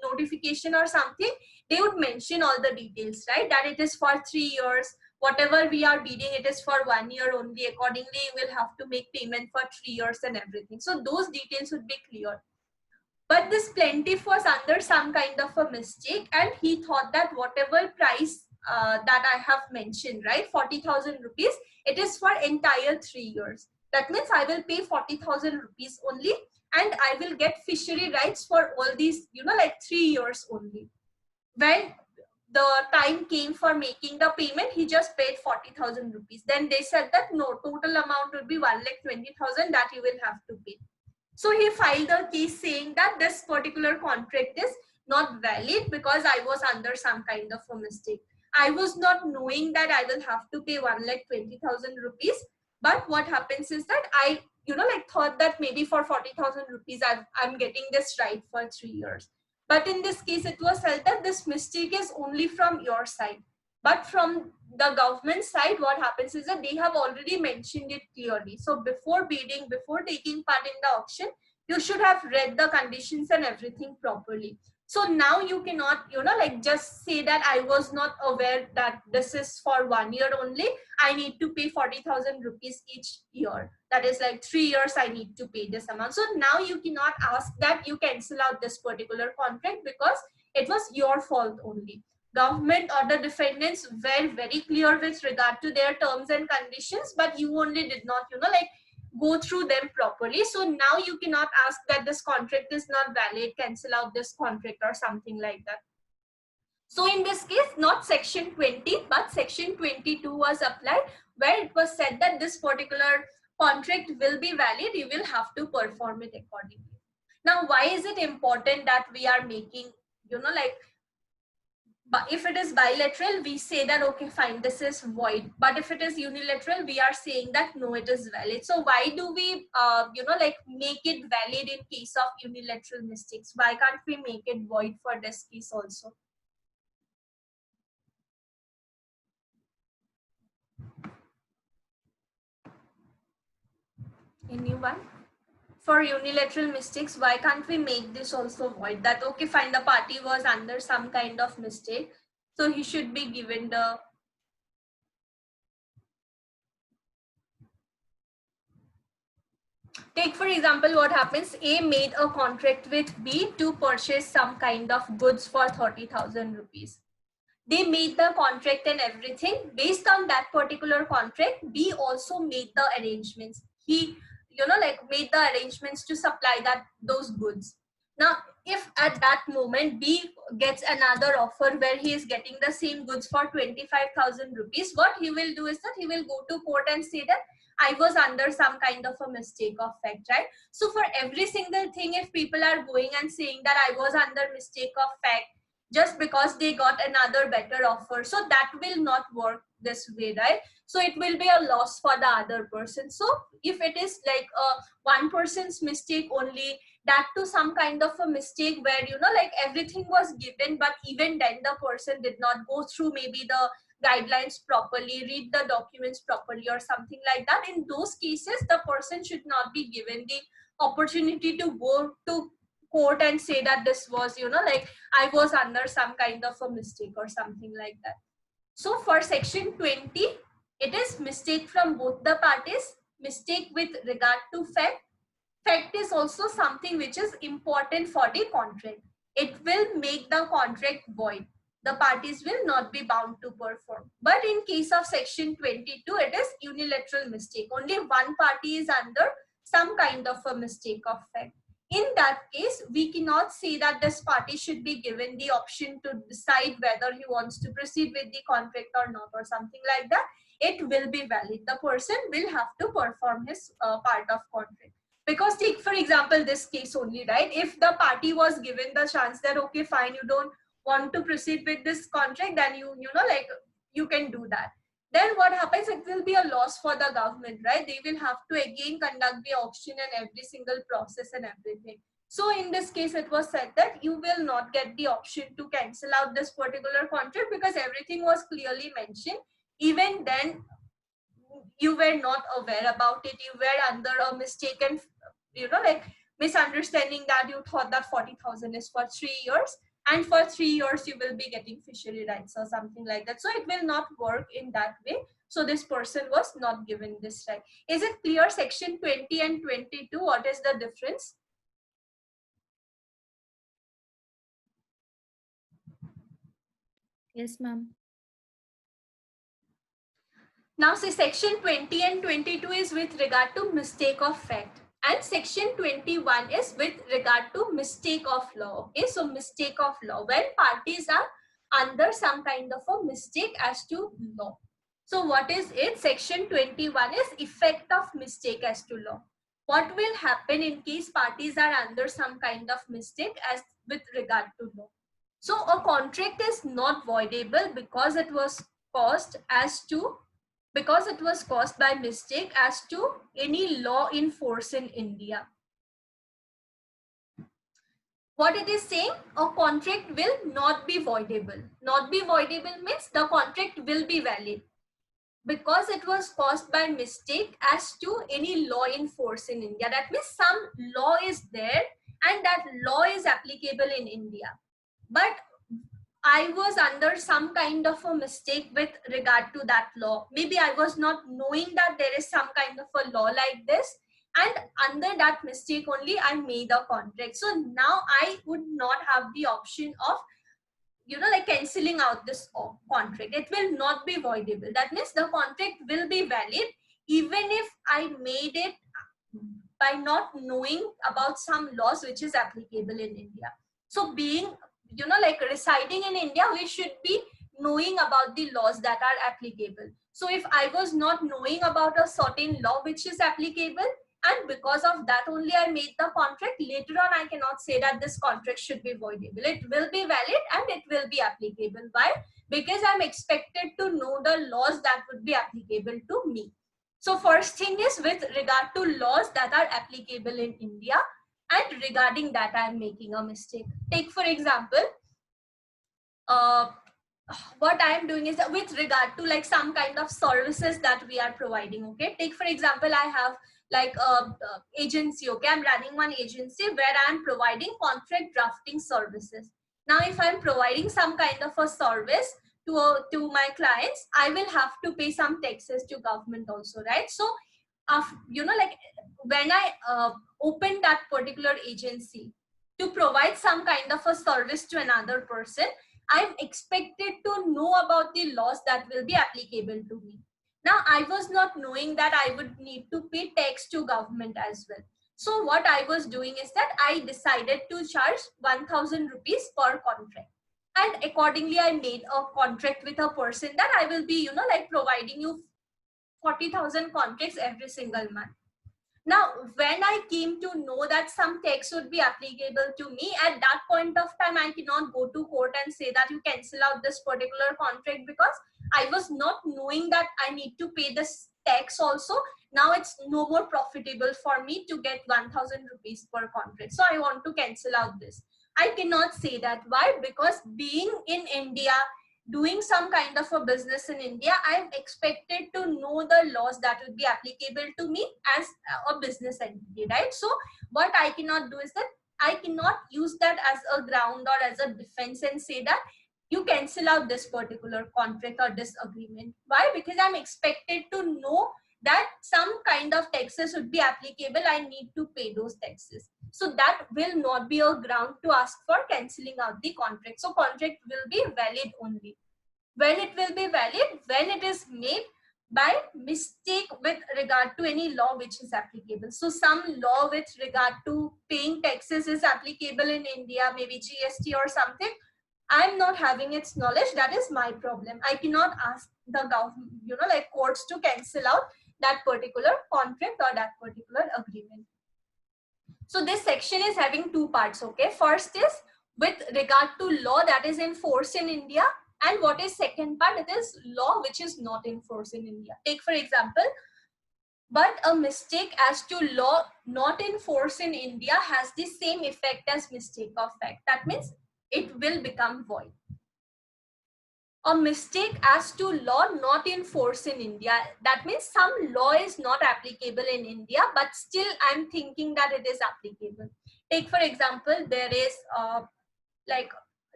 notification or something, they would mention all the details, right? That it is for 3 years. Whatever we are bidding, it is for 1 year only. Accordingly, you will have to make payment for 3 years and everything. So those details would be clear. But this plaintiff was under some kind of a mistake, and he thought that whatever price that I have mentioned, right, 40,000 rupees, it is for entire 3 years. That means I will pay 40,000 rupees only, and I will get fishery rights for all these, 3 years only. When the time came for making the payment, he just paid 40,000 rupees. Then they said that no, total amount would be 1,20,000 that you will have to pay. So he filed a case saying that this particular contract is not valid because I was under some kind of a mistake. I was not knowing that I will have to pay 1,20,000 rupees. But what happens is that I, thought that maybe for 40,000 rupees, I'm getting this right for 3 years. But in this case, it was held that this mistake is only from your side. But from the government side, what happens is that they have already mentioned it clearly. So before bidding, before taking part in the auction, you should have read the conditions and everything properly. So now you cannot, just say that I was not aware that this is for 1 year only. I need to pay 40,000 rupees each year. That is like 3 years I need to pay this amount. So now you cannot ask that you cancel out this particular contract because it was your fault only. Government or the defendants were very clear with regard to their terms and conditions, but you only did not, go through them properly. So now you cannot ask that this contract is not valid, cancel out this contract or something like that. So in this case, not section 20, but section 22 was applied, where it was said that this particular contract will be valid, you will have to perform it accordingly. Now, why is it important that we are making, but if it is bilateral, we say that, okay, fine, this is void. But if it is unilateral, we are saying that, no, it is valid. So why do we, make it valid in case of unilateral mistakes? Why can't we make it void for this case also? Anyone? For unilateral mistakes, why can't we make this also void? That, okay, fine, the party was under some kind of mistake, so he should be given the... Take for example, what happens, A made a contract with B to purchase some kind of goods for 30,000 rupees. They made the contract and everything. Based on that particular contract, B also made the arrangements. He made the arrangements to supply those goods. Now, if at that moment B gets another offer where he is getting the same goods for 25,000 rupees, what he will do is that he will go to court and say that I was under some kind of a mistake of fact, right? So for every single thing, if people are going and saying that I was under mistake of fact, just because they got another better offer. So that will not work this way, right? So it will be a loss for the other person. So if it is like one person's mistake only, that to some kind of a mistake where, you know, like everything was given, but even then the person did not go through maybe the guidelines properly, read the documents properly or something like that, in those cases the person should not be given the opportunity to go to court and say that this was, you know, like I was under some kind of a mistake or something like that. So for section 20, it is mistake from both the parties, mistake with regard to fact. Fact is also something which is important for the contract. It will make the contract void. The parties will not be bound to perform. But in case of section 22, it is unilateral mistake. Only one party is under some kind of a mistake of fact. In that case, we cannot say that this party should be given the option to decide whether he wants to proceed with the contract or not or something like that. It will be valid. The person will have to perform his part of contract. Because take for example this case only, right? If the party was given the chance that okay fine, you don't want to proceed with this contract, then you know, like you can do that, then what happens, it will be a loss for the government, right? They will have to again conduct the auction and every single process and everything. So in this case it was said that you will not get the option to cancel out this particular contract because everything was clearly mentioned. Even then you were not aware about it, you were under a mistaken, you know, like misunderstanding that you thought that 40,000 is for 3 years and for 3 years you will be getting fishery rights or something like that. So it will not work in that way. So this person was not given this right. Is it clear? Section 20 and 22, what is the difference? Yes, ma'am. Now say section 20 and 22 is with regard to mistake of fact, and section 21 is with regard to mistake of law. Okay, so mistake of law, when parties are under some kind of a mistake as to law. So what is it? Section 21 is effect of mistake as to law. What will happen in case parties are under some kind of mistake as with regard to law? So a contract is not voidable because it was caused by mistake as to any law in force in India. What it is saying, a contract will not be voidable. Not be voidable means the contract will be valid because it was caused by mistake as to any law in force in India. That means some law is there and that law is applicable in India. But I was under some kind of a mistake with regard to that law. Maybe I was not knowing that there is some kind of a law like this, and under that mistake only I made a contract. So now I would not have the option of, you know, like cancelling out this contract. It will not be voidable. That means the contract will be valid even if I made it by not knowing about some laws which is applicable in India. So being, you know, like residing in India, we should be knowing about the laws that are applicable. So if I was not knowing about a certain law which is applicable, and because of that only I made the contract, later on I cannot say that this contract should be voidable. It will be valid and it will be applicable. Why? Because I'm expected to know the laws that would be applicable to me. So first thing is with regard to laws that are applicable in India, and regarding that I'm making a mistake. Take for example, what I am doing is that with regard to like some kind of services that we are providing. Okay, take for example, I have like a agency. Okay, I'm running one agency where I'm providing contract drafting services. Now if I'm providing some kind of a service to my clients, I will have to pay some taxes to government also, right? So you know, like when I open that particular agency to provide some kind of a service to another person, I'm expected to know about the laws that will be applicable to me. Now I was not knowing that I would need to pay tax to government as well. So what I was doing is that I decided to charge 1,000 rupees per contract, and accordingly I made a contract with a person that I will be, you know, like providing you 40,000 contracts every single month. Now, when I came to know that some tax would be applicable to me, at that point of time, I cannot go to court and say that you cancel out this particular contract, because I was not knowing that I need to pay this tax also. Now it's no more profitable for me to get 1000 rupees per contract. So I want to cancel out this. I cannot say that. Why? Because being in India, doing some kind of a business in India, I'm expected to know the laws that would be applicable to me as a business entity, right? So what I cannot do is that I cannot use that as a ground or as a defense and say that you cancel out this particular contract or this agreement. Why? Because I'm expected to know that some kind of taxes would be applicable. I need to pay those taxes. So that will not be a ground to ask for cancelling out the contract. So contract will be valid only. When it will be valid? When it is made by mistake with regard to any law which is applicable. So some law with regard to paying taxes is applicable in India, maybe GST or something. I'm not having its knowledge. That is my problem. I cannot ask the government, like courts, to cancel out that particular contract or that particular agreement. So this section is having two parts, okay? First is with regard to law that is in force in India, and what is second part? It is law which is not in force in India. Take for example, but a mistake as to law not in force in India has the same effect as mistake of fact. That means it will become void. A mistake as to law not in force in India, that means some law is not applicable in India, but still I'm thinking that it is applicable. Take for example, there is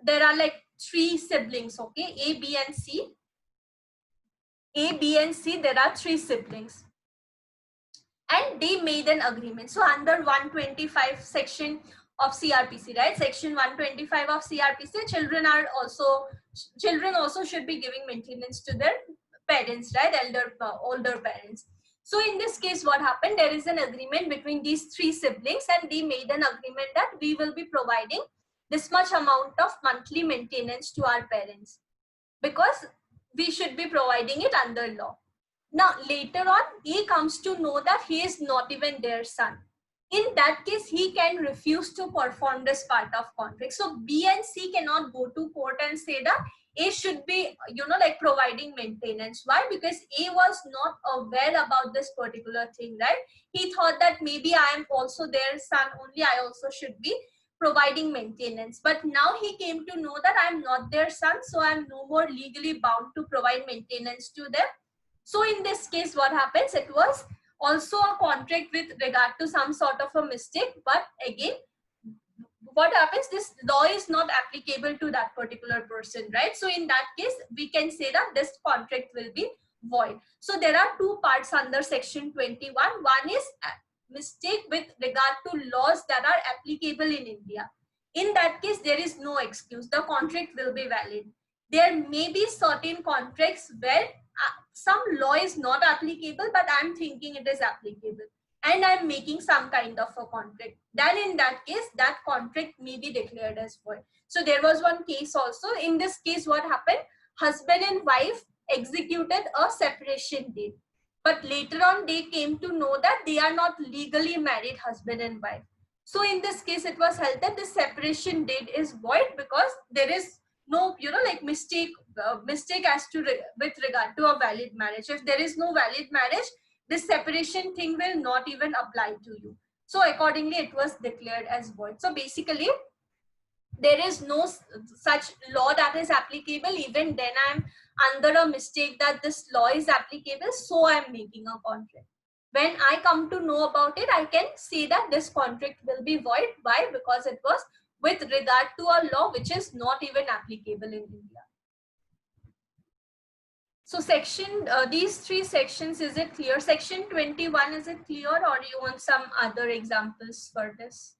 there are like three siblings, okay? A, B and C. A, B and C, there are three siblings. And they made an agreement. So under 125 section of CRPC, right? Section 125 of CRPC, children also should be giving maintenance to their parents, right? Older parents. So in this case, what happened? There is an agreement between these three siblings, and they made an agreement that we will be providing this much amount of monthly maintenance to our parents, because we should be providing it under law. Now, later on, he comes to know that he is not even their son. In that case, he can refuse to perform this part of contract. So B and C cannot go to court and say that A should be, like providing maintenance. Why? Because A was not aware about this particular thing, right? He thought that maybe I am also their son, only I also should be providing maintenance. But now he came to know that I am not their son, so I am no more legally bound to provide maintenance to them. So in this case, what happens? It was also a contract with regard to some sort of a mistake, but again, what happens? This law is not applicable to that particular person, right? So in that case, we can say that this contract will be void. So there are two parts under section 21. One is mistake with regard to laws that are applicable in India. In that case, there is no excuse. The contract will be valid. There may be certain contracts where some law is not applicable, but I'm thinking it is applicable, and I'm making some kind of a contract. Then in that case, that contract may be declared as void. So there was one case also. In this case, what happened? Husband and wife executed a separation deed, but later on they came to know that they are not legally married husband and wife. So in this case, it was held that the separation deed is void, because there is no, like mistake as to with regard to a valid marriage. If there is no valid marriage, this separation thing will not even apply to you. So accordingly, it was declared as void. So basically, there is no such law that is applicable. Even then, I'm under a mistake that this law is applicable, so I'm making a contract. When I come to know about it, I can say that this contract will be void. Why? Because it was with regard to a law which is not even applicable in India. So these three sections, is it clear? Section 21, is it clear, or do you want some other examples for this?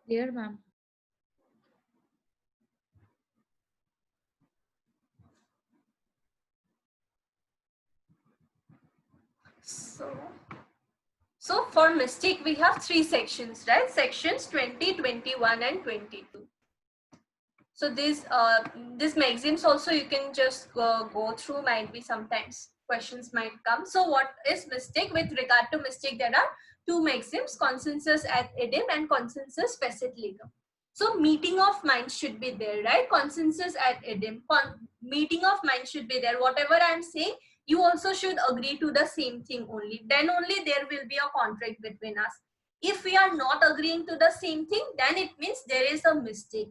Clear, ma'am. So for mistake, we have three sections, right? Sections 20, 21 and 22. So these maxims also you can just go through. Might be sometimes questions might come. So what is mistake? With regard to mistake, there are two maxims: consensus ad idem and consensus facit legum. So meeting of minds should be there, right? Consensus ad idem. Meeting of minds should be there. Whatever I'm saying, you also should agree to the same thing only. Then only there will be a contract between us. If we are not agreeing to the same thing, then it means there is a mistake.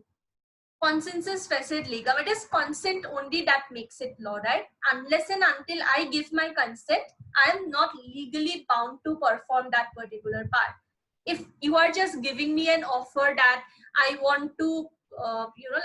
Consensus facit legum, it is consent only that makes it law, right? Unless and until I give my consent, I am not legally bound to perform that particular part. If you are just giving me an offer that I want to,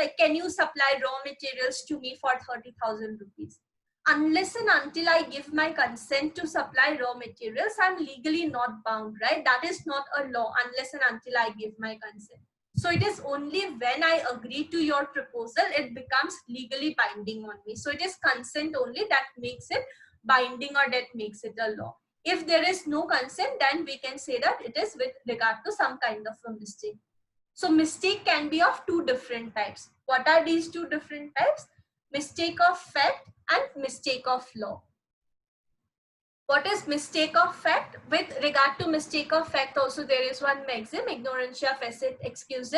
like, can you supply raw materials to me for 30,000 rupees? Unless and until I give my consent to supply raw materials, I'm legally not bound, right? That is not a law unless and until I give my consent. So it is only when I agree to your proposal, it becomes legally binding on me. So it is consent only that makes it binding or that makes it a law. If there is no consent, then we can say that it is with regard to some kind of a mistake. So mistake can be of two different types. What are these two different types? Mistake of fact and mistake of law. What is mistake of fact? With regard to mistake of fact, also there is one maxim: ignorantia facit excused.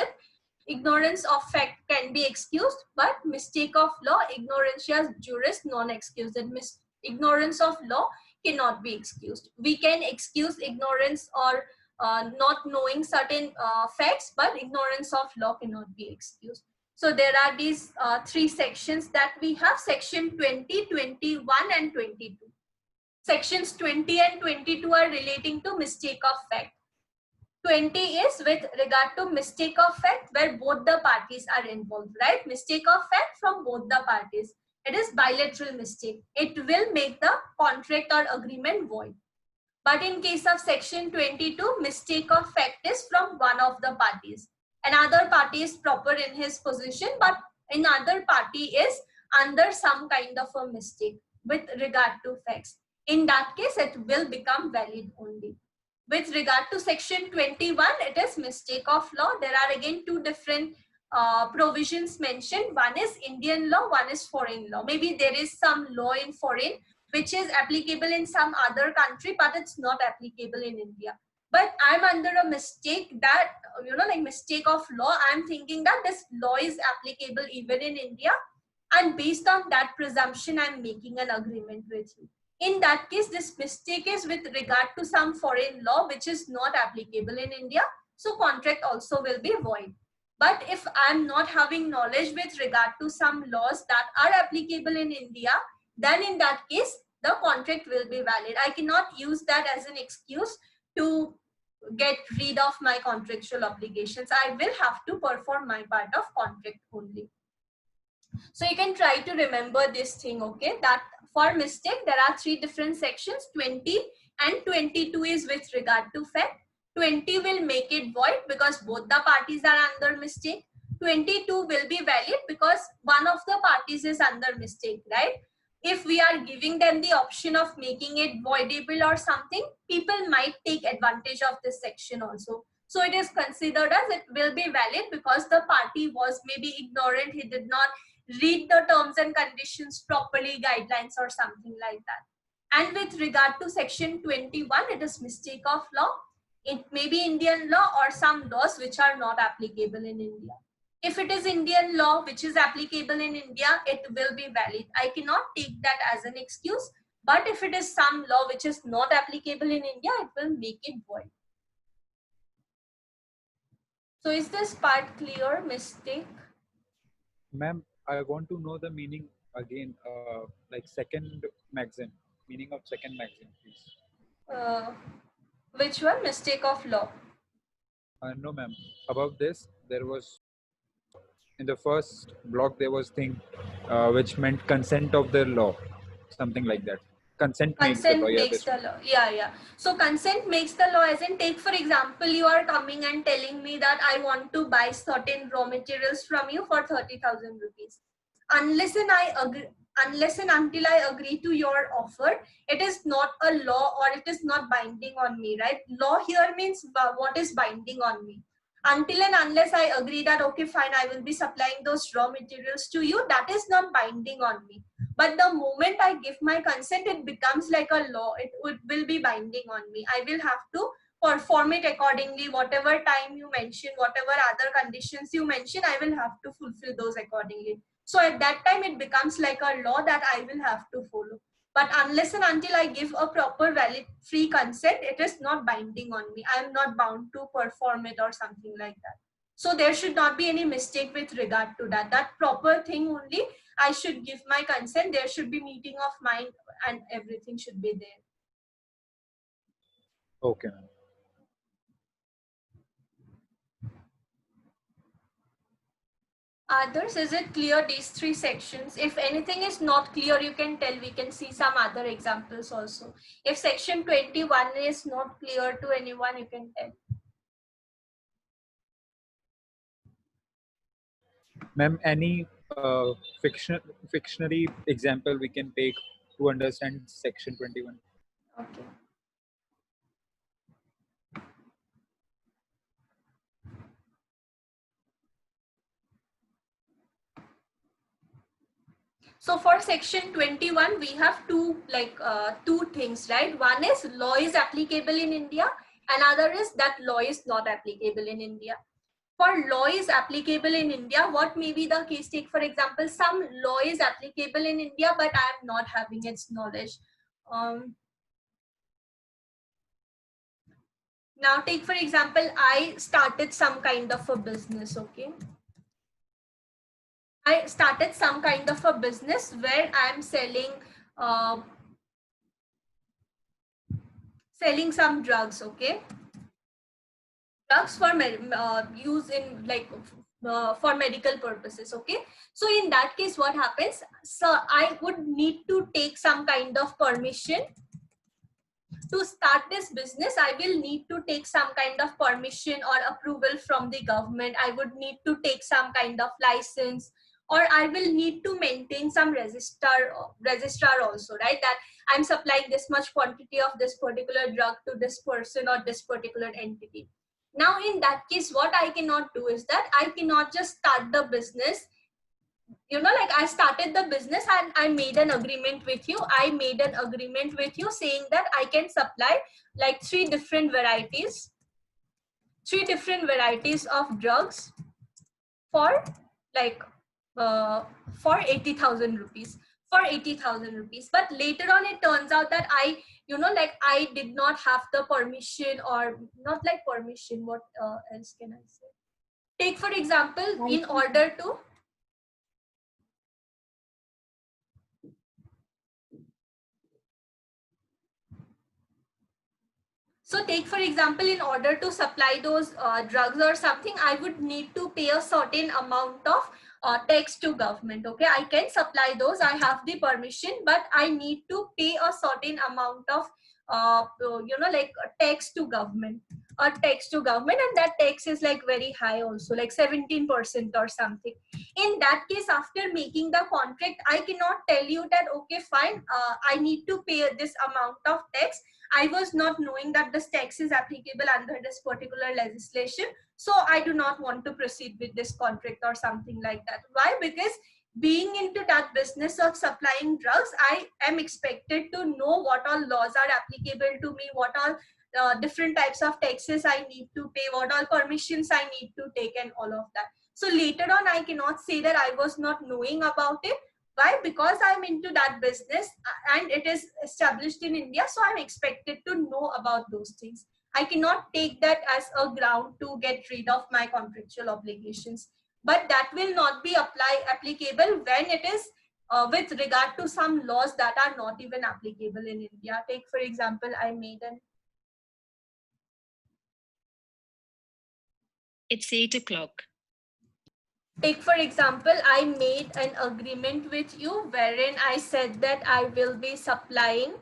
Ignorance of fact can be excused, but mistake of law, ignorantia juris non excused. Ignorance of law cannot be excused. We can excuse ignorance or not knowing certain facts, but ignorance of law cannot be excused. So there are these three sections that we have: section 20, 21 and 22. Sections 20 and 22 are relating to mistake of fact. 20 is with regard to mistake of fact where both the parties are involved, right? Mistake of fact from both the parties. It is bilateral mistake. It will make the contract or agreement void. But in case of section 22, mistake of fact is from one of the parties. Another party is proper in his position, but another party is under some kind of a mistake with regard to facts. In that case, it will become valid only. With regard to section 21, it is mistake of law. There are again two different provisions mentioned. One is Indian law, one is foreign law. Maybe there is some law in foreign which is applicable in some other country, but it's not applicable in India. But I'm under a mistake that, like mistake of law, I'm thinking that this law is applicable even in India. And based on that presumption, I'm making an agreement with you. In that case, this mistake is with regard to some foreign law which is not applicable in India. So contract also will be void. But if I'm not having knowledge with regard to some laws that are applicable in India, then in that case, the contract will be valid. I cannot use that as an excuse to get rid of my contractual obligations. I will have to perform my part of contract only. So you can try to remember this thing, okay? That for mistake, there are three different sections. 20 and 22 is with regard to fact. 20 will make it void because both the parties are under mistake. 22 will be valid because one of the parties is under mistake, right? If we are giving them the option of making it voidable or something, people might take advantage of this section also. So it is considered as it will be valid because the party was maybe ignorant. He did not read the terms and conditions properly, guidelines or something like that. And with regard to section 21, it is mistake of law. It may be Indian law or some laws which are not applicable in India. If it is Indian law which is applicable in India, it will be valid. I cannot take that as an excuse. But if it is some law which is not applicable in India, it will make it void. So is this part clear? Mistake? Ma'am, I want to know the meaning again, like second maxim, meaning of second maxim, please. Which one? Mistake of law. No, ma'am. Above this, there was, in the first block, there was thing which meant consent of the law, something like that. Consent makes the law. Yeah. So consent makes the law, as in, take for example, you are coming and telling me that I want to buy certain raw materials from you for 30,000 rupees. Unless and until I agree to your offer, it is not a law or it is not binding on me, right? Law here means what is binding on me. Until and unless I agree that, okay, fine, I will be supplying those raw materials to you, that is not binding on me. But the moment I give my consent, it becomes like a law. Will be binding on me. I will have to perform it accordingly. Whatever time you mention, whatever other conditions you mention, I will have to fulfill those accordingly. So at that time, it becomes like a law that I will have to follow. But unless and until I give a proper valid free consent, it is not binding on me. I am not bound to perform it or something like that. So there should not be any mistake with regard to that. That proper thing only, I should give my consent. There should be meeting of mind and everything should be there. Okay, ma'am. Others, is it clear, these three sections? If anything is not clear, you can tell. We can see some other examples also. If section 21 is not clear to anyone, you can tell. Ma'am, any fictionary example we can take to understand section 21? Okay. So for section 21, we have two things, right? One is law is applicable in India. Another is that law is not applicable in India. For law is applicable in India, what may be the case? Take for example, some law is applicable in India, but I am not having its knowledge. Now take for example, I started some kind of a business, okay? I started some kind of a business where I'm selling some drugs, okay? Drugs for use in for medical purposes, okay? So in that case, what happens? So I would need to take some kind of permission to start this business. I will need to take some kind of permission or approval from the government. I would need to take some kind of license, or I will need to maintain some registrar also, right? That I'm supplying this much quantity of this particular drug to this person or this particular entity. Now, in that case, what I cannot do is that I cannot just start the business. Like I started the business and I made an agreement with you. I made an agreement with you saying that I can supply like three different varieties of drugs for like for 80,000 rupees. But later on, it turns out that I did not have the permission, or not like permission. What else can I say? Take for example, in order to So take for example, in order to supply those drugs or something, I would need to pay a certain amount of tax to government. Okay, I can supply those. I have the permission, but I need to pay a certain amount of tax to government, and that tax is like very high also, like 17% or something. In that case, after making the contract, I cannot tell you that, okay, fine, I need to pay this amount of tax. I was not knowing that this tax is applicable under this particular legislation, so I do not want to proceed with this contract or something like that. Why? Because being into that business of supplying drugs, I am expected to know what all laws are applicable to me, what all different types of taxes I need to pay, what all permissions I need to take, and all of that. So later on, I cannot say that I was not knowing about it. Why? Because I'm into that business and it is established in India, so I'm expected to know about those things. I cannot take that as a ground to get rid of my contractual obligations. But that will not be applicable when it is with regard to some laws that are not even applicable in India. Take for example, I made an It's 8 o'clock. Take for example, I made an agreement with you wherein I said that I will be supplying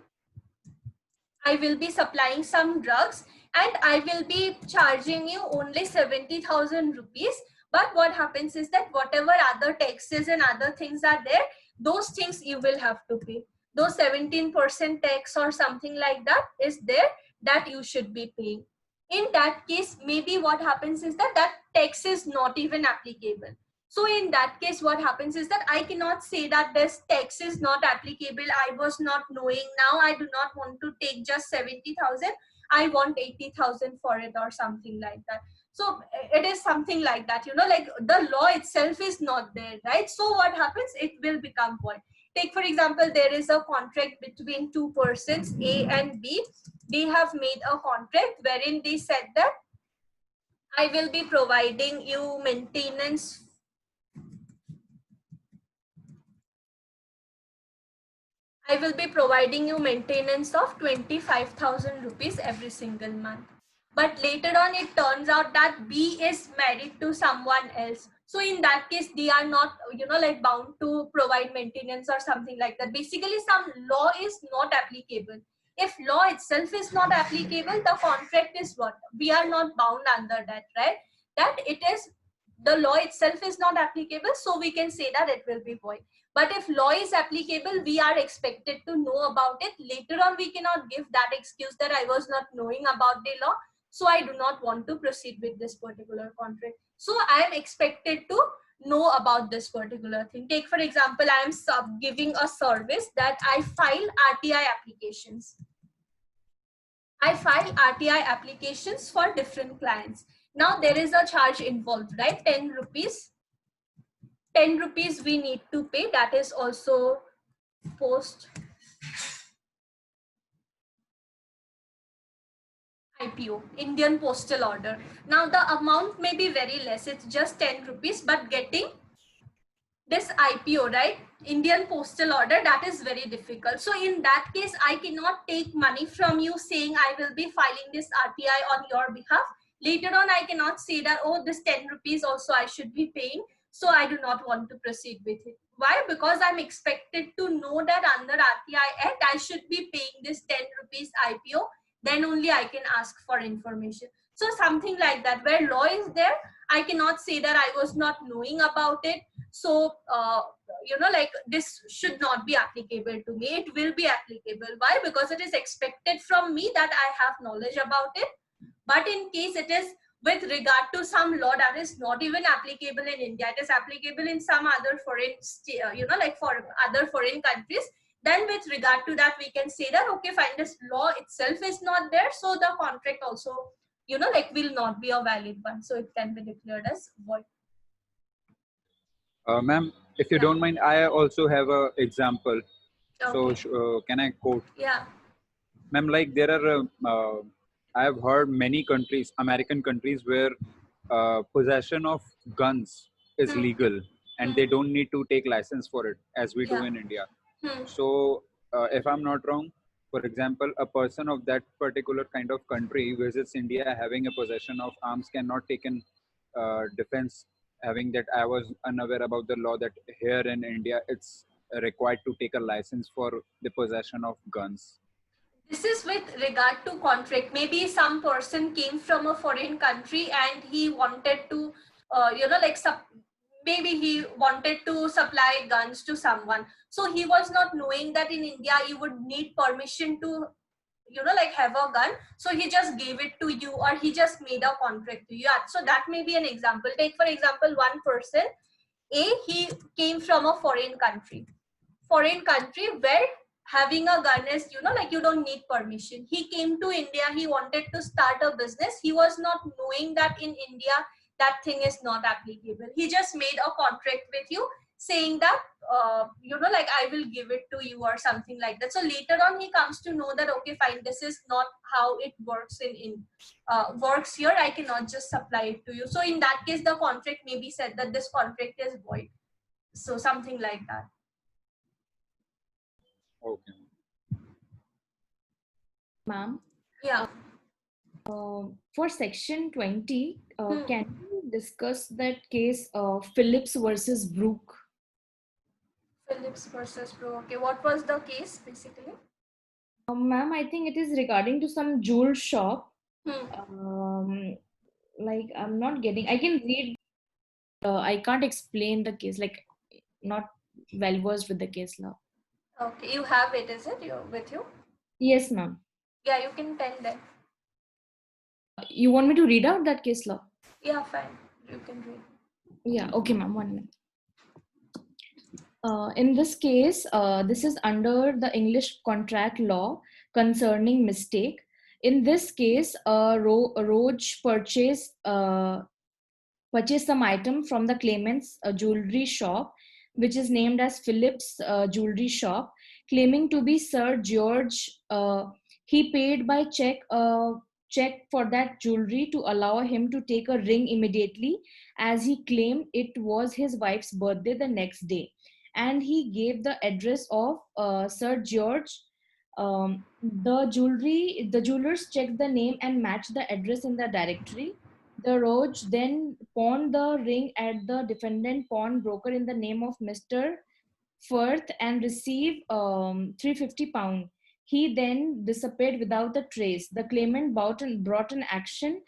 some drugs and I will be charging you only 70,000 rupees. But what happens is that whatever other taxes and other things are there, those things you will have to pay. Those 17% tax or something like that is there that you should be paying. in that case, maybe what happens is that that tax is not even applicable. So in that case, what happens is that I cannot say that this tax is not applicable. I was not knowing. Now I do not want to take just 70,000. I want 80,000 for it or something like that. So it is something like that, you know, like the law itself is not there, right? So what happens? It will become void. Take for example, there is a contract between two persons, A and B. They have made a contract wherein they said that I will be providing you maintenance. I will be providing you maintenance of 25,000 rupees every single month. But later on, it turns out that B is married to someone else. So in that case, they are not, you know, like bound to provide maintenance or something like that. Basically, some law is not applicable. If law itself is not applicable, the contract is what? We are not bound under that, right? That it is, the law itself is not applicable, so we can say that it will be void. But if law is applicable, we are expected to know about it. Later on, we cannot give that excuse that I was not knowing about the law, so I do not want to proceed with this particular contract. So I am expected to know about this particular thing. Take for example, I am giving a service that I file RTI applications. I file RTI applications for different clients. Now there is a charge involved, right? 10 rupees. 10 rupees we need to pay. That is also post IPO, Indian Postal Order. Now the amount may be very less. It's just 10 rupees, but getting this IPO, right? Indian Postal Order, that is very difficult. So in that case, I cannot take money from you saying I will be filing this RTI on your behalf. Later on, I cannot say that, oh, this 10 rupees also I should be paying. So I do not want to proceed with it. Why? Because I'm expected to know that under RTI Act, I should be paying this 10 rupees IPO. Then only I can ask for information. So something like that, where law is there, I cannot say that I was not knowing about it. So, you know, like this should not be applicable to me. It will be applicable. Why? Because it is expected from me that I have knowledge about it. But in case it is with regard to some law that is not even applicable in India, it is applicable in some other foreign, you know, like for other foreign countries, then with regard to that, we can say that, okay, fine, this law itself is not there. So the contract also, you know, like will not be a valid one. So it can be declared as void. Ma'am, if you Yeah. don't mind, I also have a example. Okay. So can I quote? Yeah. Ma'am, like there are, I have heard many countries, American countries, where possession of guns is Hmm. legal and Hmm. they don't need to take license for it as we do Yeah. in India. Hmm. So if I'm not wrong, for example, a person of that particular kind of country visits India having a possession of arms cannot take in defense, having that I was unaware about the law that here in India it's required to take a license for the possession of guns. This is with regard to contract. Maybe some person came from a foreign country and he wanted to, you know, like maybe he wanted to supply guns to someone. So he was not knowing that in India you would need permission to, you know, like have a gun. So he just gave it to you, or he just made a contract to you. Yeah, so that may be an example. Take for example, one person A, he came from a foreign country where having a gun is, you know, like you don't need permission. He came to India, he wanted to start a business. He was not knowing that in India that thing is not applicable. He just made a contract with you saying that, you know, like I will give it to you or something like that. So later on he comes to know that, okay, fine, this is not how it works works here. I cannot just supply it to you. So in that case, the contract may be said that this contract is void. So something like that. Okay. Ma'am, Yeah. for section 20, Hmm. can you discuss that case Phillips versus Brook? Phillips versus Pro. Okay, what was the case basically? Ma'am, I think it is regarding to some jewel shop. Hmm. Like I'm not getting. I can read. I can't explain the case. Like not well versed with the case law. Okay, you have it, is it? You with you? Yes, ma'am. Yeah, you can tell them. You want me to read out that case law? Yeah, fine. You can read. Yeah, okay, ma'am. 1 minute. In this case, this is under the English contract law concerning mistake. In this case, Roj purchased some item from the claimant's jewelry shop, which is named as Phillips Jewelry Shop, claiming to be Sir George. He paid by check for that jewelry to allow him to take a ring immediately, as he claimed it was his wife's birthday the next day, and he gave the address of Sir George. The jewelers checked the name and matched the address in the directory. The Roach then pawned the ring at the defendant pawnbroker in the name of Mr. Firth and received £350. He then disappeared without a trace. The claimant brought an action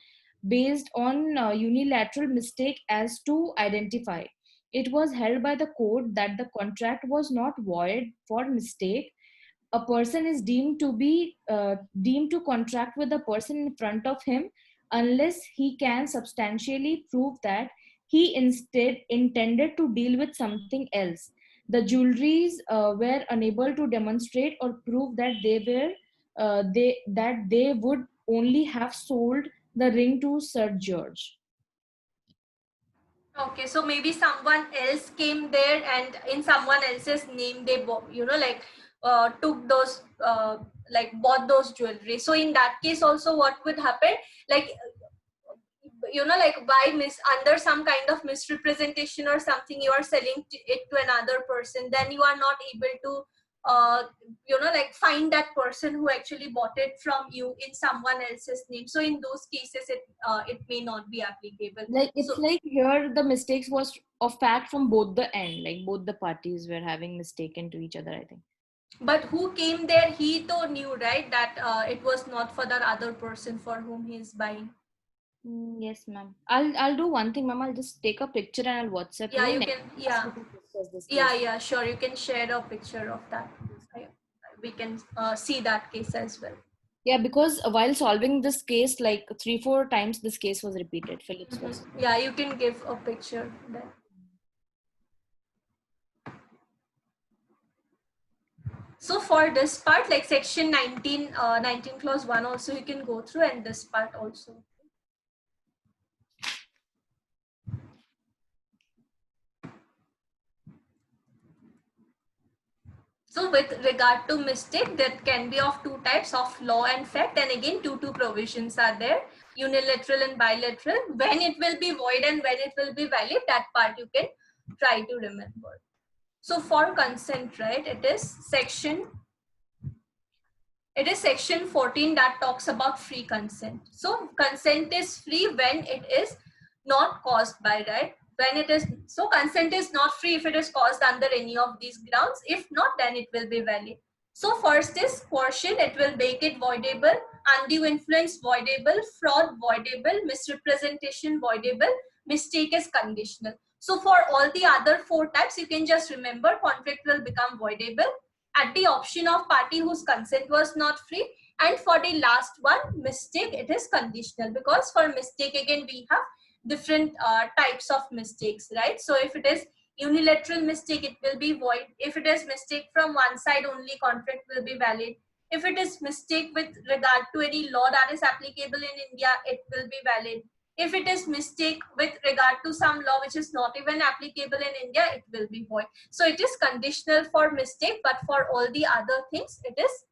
based on unilateral mistake as to identify. It was held by the court that the contract was not void for mistake. A person is deemed to contract with the person in front of him unless he can substantially prove that he instead intended to deal with something else. The jewelries were unable to demonstrate or prove that they would only have sold the ring to Sir George. Okay, so maybe someone else came there and in someone else's name they took those bought those jewelry. So in that case also what would happen, like by under some kind of misrepresentation or something, you are selling it to another person, then you are not able to find that person who actually bought it from you in someone else's name. So in those cases it may not be applicable. Like it's So, like here the mistakes was of fact from both the end, like both the parties were having mistaken to each other, I think. but who came there, he though knew, right, that it was not for that other person for whom he is buying. Yes, ma'am. I'll do one thing, ma'am. I'll just take a picture and I'll WhatsApp Yeah, you. you Next can. class Yeah, we can discuss this yeah, case. yeah. Sure, you can share a picture of that. We can see that case as well. Yeah, because while solving this case, like 3-4 times, this case was repeated. Phillips was. Yeah, you can give a picture there. So for this part, like section 19 clause 1 also you can go through, and this part also. So with regard to mistake, that can be of two types, of law and fact, and again two provisions are there, unilateral and bilateral. When it will be void and when it will be valid, that part you can try to remember. So for consent, right, it is section 14 that talks about free consent. So consent is free when it is not caused by, right? When it is, so consent is not free if it is caused under any of these grounds. If not, then it will be valid. So first is coercion, it will make it voidable, undue influence voidable, fraud voidable, misrepresentation voidable, mistake is conditional. So for all the other 4 types, you can just remember contract will become voidable at the option of party whose consent was not free. And for the last one, mistake, it is conditional, because for mistake again we have different types of mistakes, right? So if it is unilateral mistake, it will be void. If it is mistake from one side only, contract will be valid. If it is mistake with regard to any law that is applicable in India, it will be valid. If it is mistake with regard to some law which is not even applicable in India, it will be void. So it is conditional for mistake, but for all the other things, it is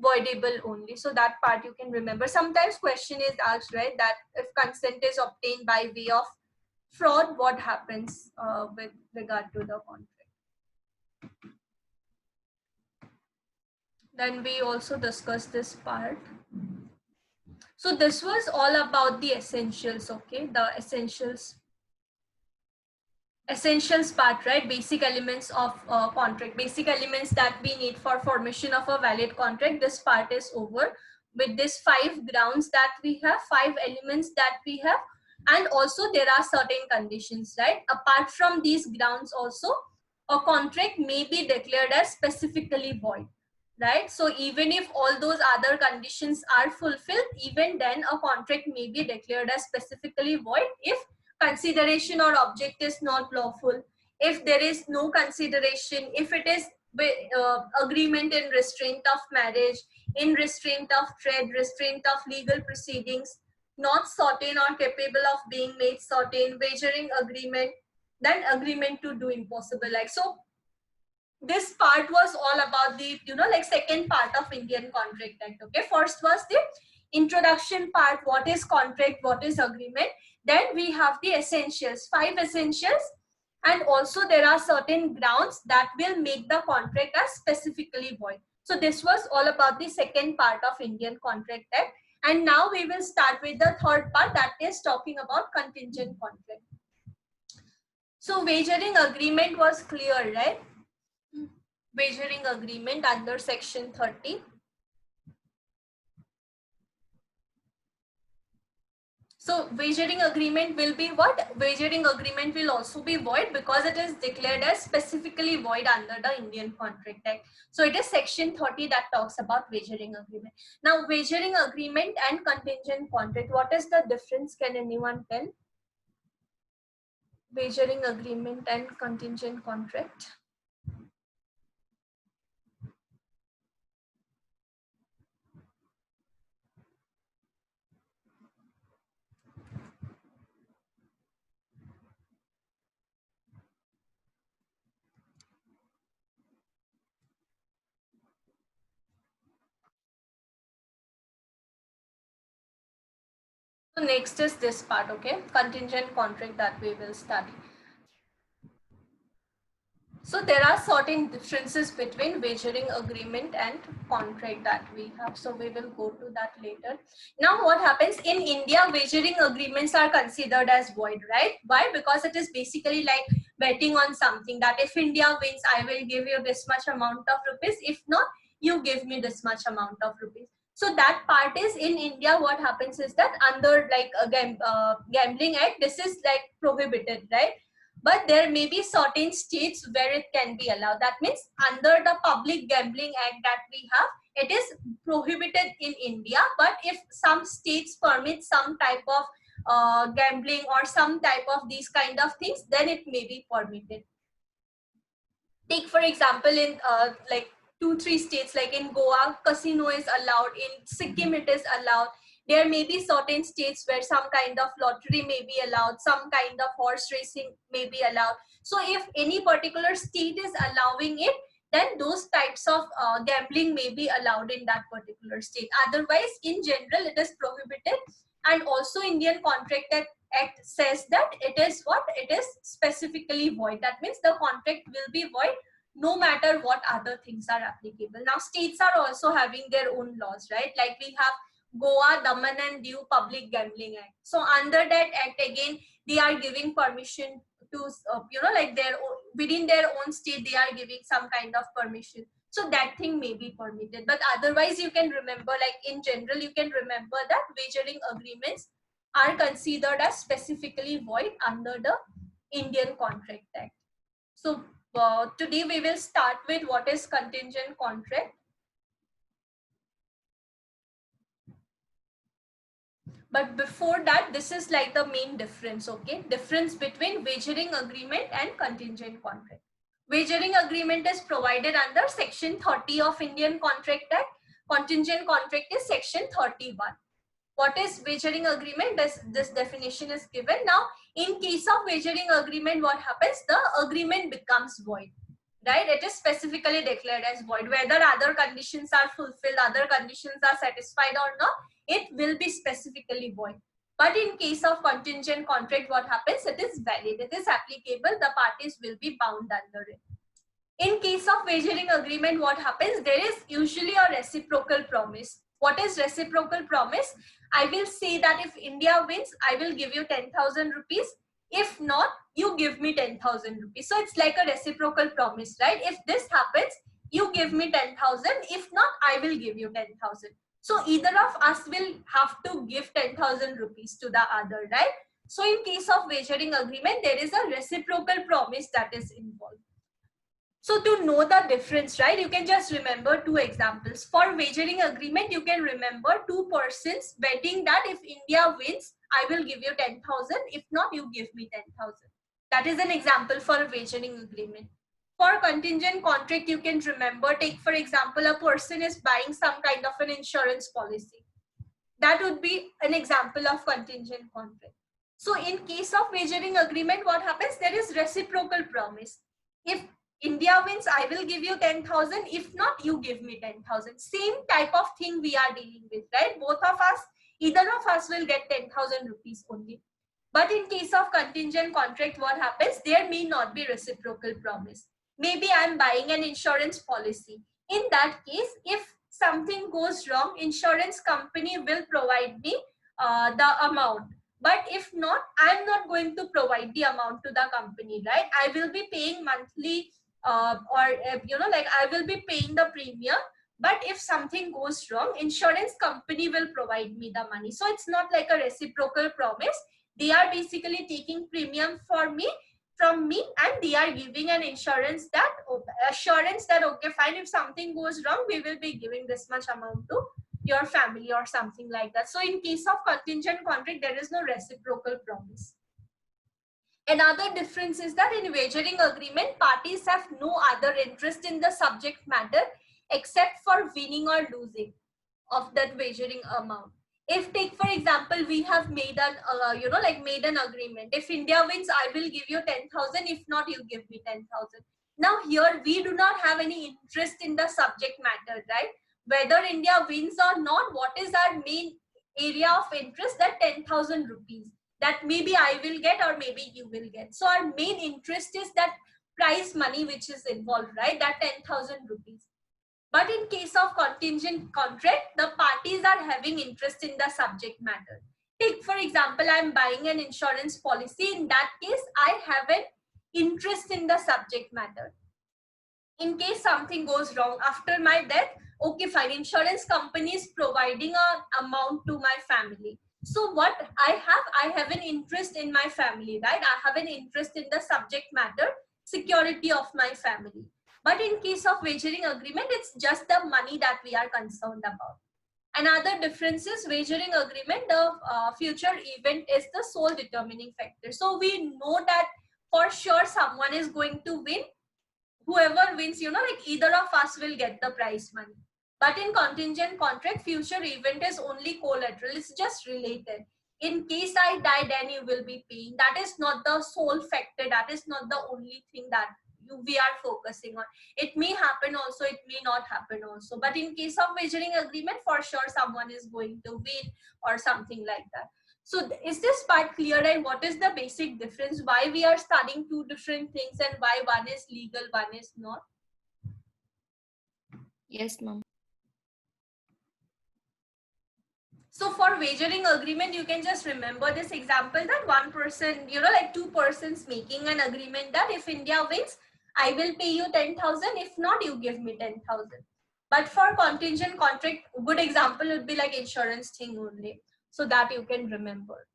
voidable only. So that part you can remember. Sometimes question is asked, right, that if consent is obtained by way of fraud, what happens with regard to the contract? Then we also discussed this part. So this was all about the essentials, okay? The essentials part, right? Basic elements of contract, basic elements that we need for formation of a valid contract. This part is over with this 5 grounds that we have, 5 elements that we have, and also there are certain conditions, right? Apart from these grounds also, a contract may be declared as specifically void. right? So even if all those other conditions are fulfilled, even then a contract may be declared as specifically void if consideration or object is not lawful, if there is no consideration, if it is agreement in restraint of marriage, in restraint of trade, restraint of legal proceedings, not certain or capable of being made certain, wagering agreement, then agreement to do impossible. Like, so this part was all about the, you know, like second part of Indian Contract Act. Okay, first was the introduction part, what is contract, what is agreement. Then we have the essentials, 5 essentials, and also there are certain grounds that will make the contract as specifically void. So this was all about the second part of Indian Contract Act. And now we will start with the third part, that is talking about contingent contract. So wagering agreement was clear, right? Wagering agreement under section 30. So wagering agreement will be what? Wagering agreement will also be void because it is declared as specifically void under the Indian Contract Act. So it is section 30 that talks about wagering agreement. Now wagering agreement and contingent contract, what is the difference? Can anyone tell? Wagering agreement and contingent contract. So next is this part, okay? Contingent contract that we will study. So there are certain differences between wagering agreement and contract that we have. So we will go to that later. Now what happens in India, wagering agreements are considered as void, right? Why? Because it is basically like betting on something, that if India wins, I will give you this much amount of rupees. If not, you give me this much amount of rupees. So that part is in India. What happens is that under like a gambling act, this is like prohibited, right? But there may be certain states where it can be allowed. That means under the Public Gambling Act that we have, it is prohibited in India. But if some states permit some type of gambling or some type of these kind of things, then it may be permitted. Take for example in like 2-3 states, like in Goa, casino is allowed. In Sikkim, it is allowed. There may be certain states where some kind of lottery may be allowed, some kind of horse racing may be allowed. So if any particular state is allowing it, then those types of gambling may be allowed in that particular state. Otherwise, in general, it is prohibited. And also Indian Contract Act says that it is what? It is specifically void. That means the contract will be void no matter what other things are applicable. Now, states are also having their own laws, right? Like we have Goa, Daman and Diu Public Gambling Act. So under that act, again, they are giving permission to, you know, like their own, within their own state, they are giving some kind of permission. So that thing may be permitted. But otherwise, you can remember, like in general, you can remember that wagering agreements are considered as specifically void under the Indian Contract Act. So today we will start with what is contingent contract. But before that, this is like the main difference, okay? Difference between wagering agreement and contingent contract. Wagering agreement is provided under section 30 of Indian Contract Act. Contingent contract is section 31. What is wagering agreement? This definition is given. Now, in case of wagering agreement, what happens? The agreement becomes void, right? It is specifically declared as void. Whether other conditions are fulfilled, other conditions are satisfied or not, it will be specifically void. But in case of contingent contract, what happens? It is valid. It is applicable. The parties will be bound under it. In case of wagering agreement, what happens? There is usually a reciprocal promise. What is reciprocal promise? I will say that if India wins, I will give you 10,000 rupees. If not, you give me 10,000 rupees. So it's like a reciprocal promise, right? If this happens, you give me 10,000. If not, I will give you 10,000. So either of us will have to give 10,000 rupees to the other, right? So in case of wagering agreement, there is a reciprocal promise that is involved. So to know the difference, right, you can just remember two examples. For wagering agreement, you can remember two persons betting that if India wins, I will give you 10,000. If not, you give me 10,000. That is an example for a wagering agreement. For contingent contract, you can remember, take for example, a person is buying some kind of an insurance policy. That would be an example of contingent contract. So in case of wagering agreement, what happens? There is reciprocal promise. If India wins, I will give you 10,000. If not, you give me 10,000. Same type of thing we are dealing with, right? Both of us, either of us will get 10,000 rupees only. But in case of contingent contract, what happens? There may not be reciprocal promise. Maybe I'm buying an insurance policy. In that case, if something goes wrong, insurance company will provide me the amount. But if not, I'm not going to provide the amount to the company, right? I will be paying monthly like I will be paying the premium. But if something goes wrong, insurance company will provide me the money. So it's not like a reciprocal promise. They are basically taking premium from me, and they are giving an assurance that okay, fine, if something goes wrong, we will be giving this much amount to your family or something like that. So in case of contingent contract, there is no reciprocal promise. Another difference is that in wagering agreement, parties have no other interest in the subject matter except for winning or losing of that wagering amount. If, take for example, we have made an made an agreement. If India wins, I will give you 10,000. If not, you give me 10,000. Now here we do not have any interest in the subject matter, right? Whether India wins or not, what is our main area of interest? That 10,000 rupees that maybe I will get or maybe you will get. So our main interest is that prize money which is involved, right? That 10,000 rupees. But in case of contingent contract, the parties are having interest in the subject matter. Take for example, I'm buying an insurance policy. In that case, I have an interest in the subject matter. In case something goes wrong after my death, okay, fine, insurance company is providing an amount to my family. So what I have an interest in my family, right? I have an interest in the subject matter, security of my family. But in case of wagering agreement, it's just the money that we are concerned about. Another difference is wagering agreement, the future event is the sole determining factor. So we know that for sure someone is going to win. Whoever wins, like either of us will get the prize money. But in contingent contract, future event is only collateral. It's just related. In case I die, then you will be paying. That is not the sole factor. That is not the only thing that we are focusing on. It may happen also, it may not happen also. But in case of wagering agreement, for sure someone is going to win or something like that. So is this part clear, and what is the basic difference? Why we are studying two different things and why one is legal, one is not? Yes, ma'am. So for wagering agreement, you can just remember this example that one person, like two persons making an agreement that if India wins, I will pay you 10,000. If not, you give me 10,000. But for contingent contract, good example would be like insurance thing only. So that you can remember.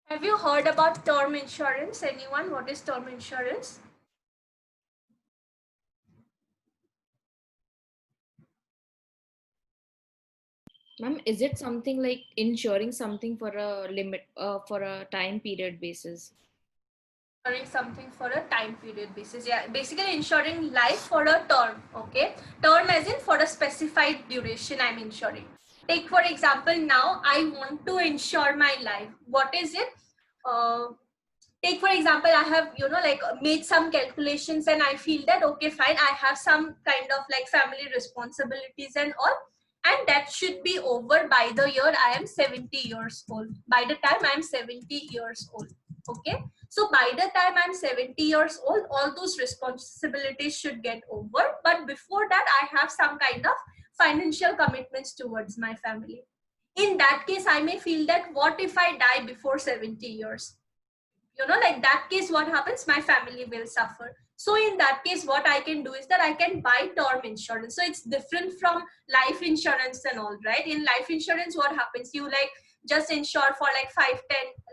Have you heard about term insurance? Anyone? What is term insurance? Ma'am, is it something like insuring something for a limit, for a time period basis? Insuring something for a time period basis. Yeah, basically insuring life for a term. Okay, term as in for a specified duration I'm insuring. Take for example, now I want to insure my life. What is it? Take for example, I have made some calculations and I feel that okay, fine, I have some kind of like family responsibilities and all, and that should be over by the year I am 70 years old. By the time I'm 70 years old. Okay, so by the time I'm 70 years old, all those responsibilities should get over. But before that, I have some kind of financial commitments towards my family. In that case, I may feel that what if I die before 70 years? Like that case, what happens? My family will suffer. So in that case, what I can do is that I can buy term insurance. So it's different from life insurance and all, right? In life insurance, what happens? You like just insure for like 5-10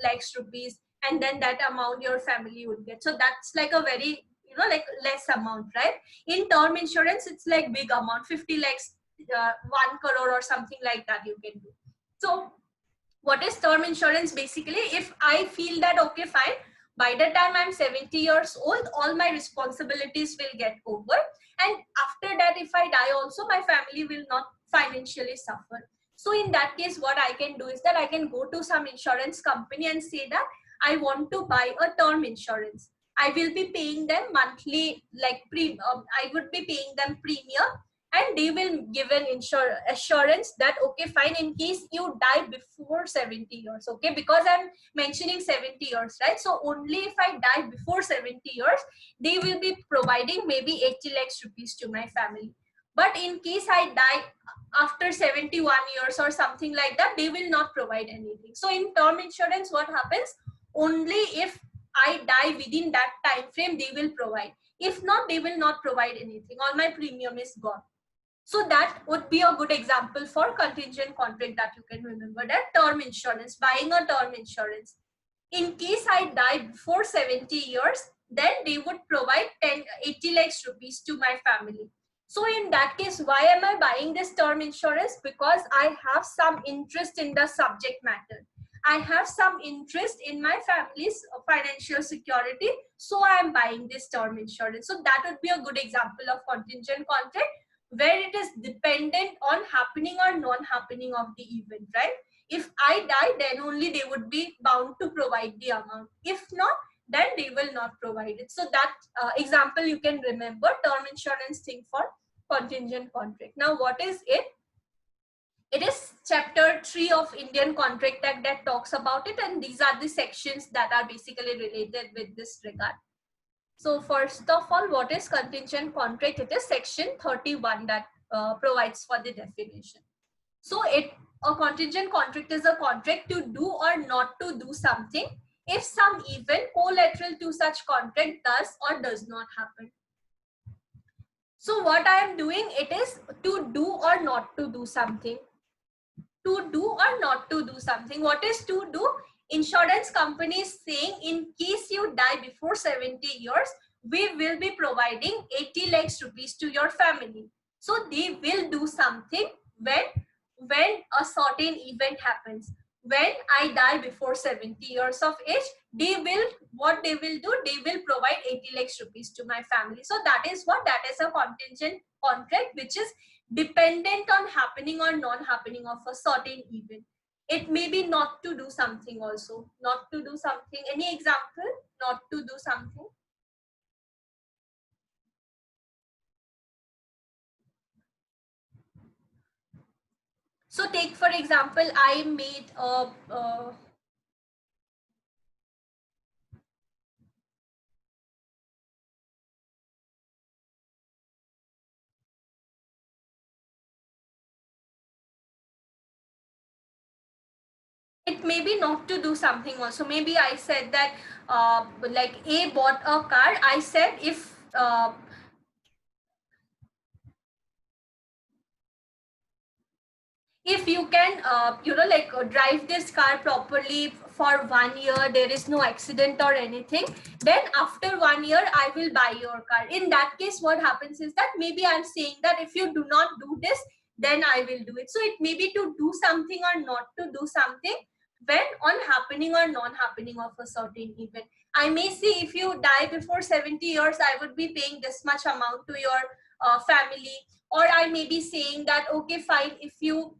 lakhs rupees, and then that amount your family would get. So that's like a very, like less amount, right? In term insurance, it's like big amount, 50 lakhs, 1 crore or something like that you can do. So what is term insurance? Basically, if I feel that, okay, fine, by the time I'm 70 years old, all my responsibilities will get over, and after that, if I die also, my family will not financially suffer. So in that case, what I can do is that I can go to some insurance company and say that I want to buy a term insurance. I will be paying them monthly, like I would be paying them premium, and they will give an assurance that, okay, fine, in case you die before 70 years, okay, because I'm mentioning 70 years, right? So only if I die before 70 years, they will be providing maybe 80 lakhs rupees to my family. But in case I die after 71 years or something like that, they will not provide anything. So in term insurance, what happens? Only if I die within that time frame, they will provide. If not, they will not provide anything. All my premium is gone. So that would be a good example for contingent contract that you can remember, that term insurance, buying a term insurance. In case I die before 70 years, then they would provide 80 lakhs rupees to my family. So in that case, why am I buying this term insurance? Because I have some interest in the subject matter. I have some interest in my family's financial security. So I am buying this term insurance. So that would be a good example of contingent contract, where it is dependent on happening or non-happening of the event, right? If I die, then only they would be bound to provide the amount. If not, then they will not provide it. So that example you can remember, term insurance thing for contingent contract. Now, what is it? It is chapter 3 of Indian Contract Act that talks about it, and these are the sections that are basically related with this regard. So first of all, what is contingent contract? It is section 31 that provides for the definition. So a contingent contract is a contract to do or not to do something if some event collateral to such contract does or does not happen. So what I am doing, it is to do or not to do something. To do or not to do something. What is to do? Insurance company is saying, in case you die before 70 years, we will be providing 80 lakhs rupees to your family. So they will do something when a certain event happens. When I die before 70 years of age, what they will do, they will provide 80 lakhs rupees to my family. So that is a contingent contract, which is dependent on happening or non-happening of a certain event. It may be not to do something also. Not to do something. Any example? Not to do something. So take for example, I made a it may be not to do something also. Maybe I said that like A bought a car. I said if you can drive this car properly for 1 year, there is no accident or anything, then after 1 year I will buy your car. In that case, what happens is that maybe I'm saying that if you do not do this, then I will do it. So it may be to do something or not to do something when on happening or non-happening of a certain event. I may say, if you die before 70 years, I would be paying this much amount to your family. Or I may be saying that, okay, fine, if you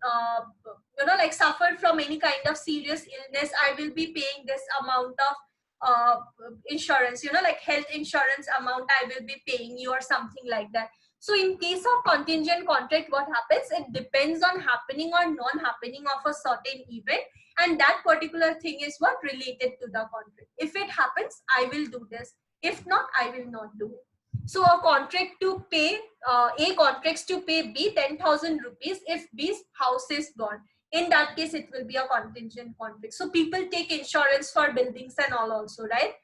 suffer from any kind of serious illness, I will be paying this amount of insurance, like health insurance amount I will be paying you, or something like that. So in case of contingent contract, what happens? It depends on happening or non-happening of a certain event, and that particular thing is what related to the contract. If it happens, I will do this. If not, I will not do it. So a contract to pay, A contracts to pay B 10,000 rupees if B's house is gone. In that case, it will be a contingent contract. So people take insurance for buildings and all also, right?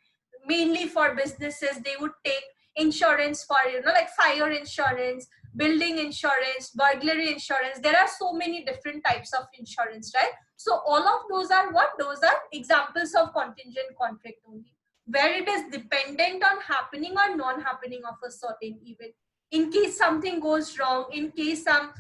Mainly for businesses, they would take insurance for, like fire insurance, building insurance, burglary insurance. There are so many different types of insurance, right? So all of those are what? Those are examples of contingent contract only, where it is dependent on happening or non-happening of a certain event. In case something goes wrong, in case some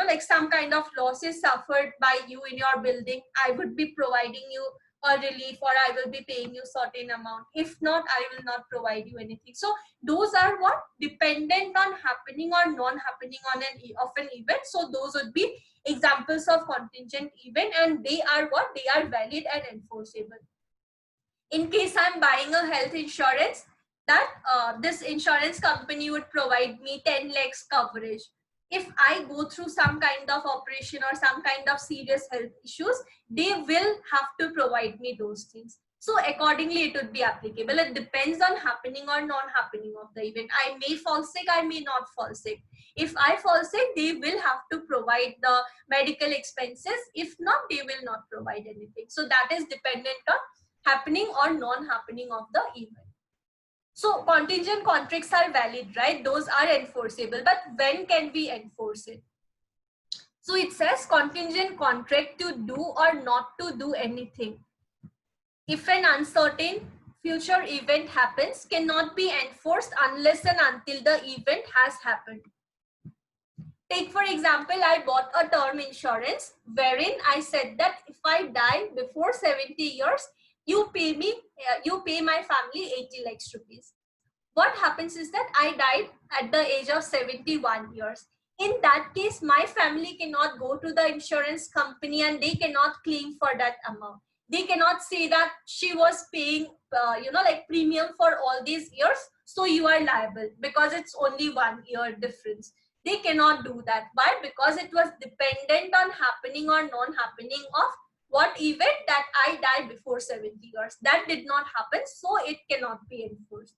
like some kind of loss is suffered by you in your building, I would be providing you a relief, or I will be paying you certain amount. If not, I will not provide you anything. So those are what? Dependent on happening or non-happening on an event. So those would be examples of contingent event, and they are what? They are valid and enforceable. In case I'm buying a health insurance, that this insurance company would provide me 10 lakhs coverage. If I go through some kind of operation or some kind of serious health issues, they will have to provide me those things. So accordingly, it would be applicable. It depends on happening or non-happening of the event. I may fall sick, I may not fall sick. If I fall sick, they will have to provide the medical expenses. If not, they will not provide anything. So that is dependent on happening or non-happening of the event. So contingent contracts are valid, right? Those are enforceable, but when can we enforce it? So it says contingent contract to do or not to do anything. If an uncertain future event happens, cannot be enforced unless and until the event has happened. Take for example, I bought a term insurance wherein I said that if I die before 70 years, you pay my family 80 lakhs rupees. What happens is that I died at the age of 71 years. In that case, my family cannot go to the insurance company and they cannot claim for that amount. They cannot say that she was paying, like premium for all these years, so you are liable because it's only 1 year difference. They cannot do that. Why? Because it was dependent on happening or non-happening of what event? That I died before 70 years. That did not happen, so it cannot be enforced.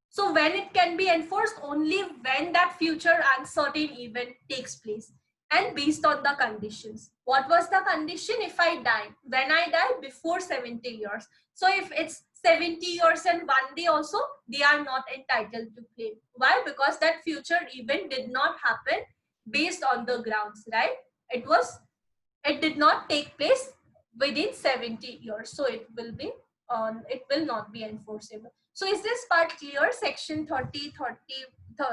So when it can be enforced? Only when that future uncertain event takes place and based on the conditions. What was the condition? If I die, when I die before 70 years. So if it's 70 years and 1 day also, they are not entitled to claim. Why? Because that future event did not happen based on the grounds, right? It did not take place within 70 years. So it will not be enforceable. So is this part clear? Section 30,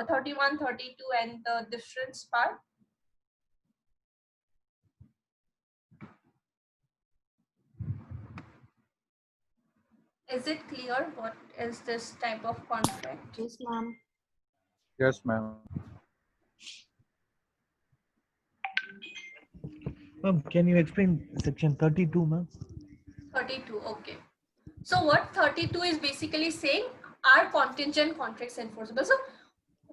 31, 32 and the difference part? Is it clear what is this type of contract? Yes, ma'am. Yes, ma'am. Ma'am, can you explain section 32, ma'am? 32, okay. So what 32 is basically saying, are contingent contracts enforceable? So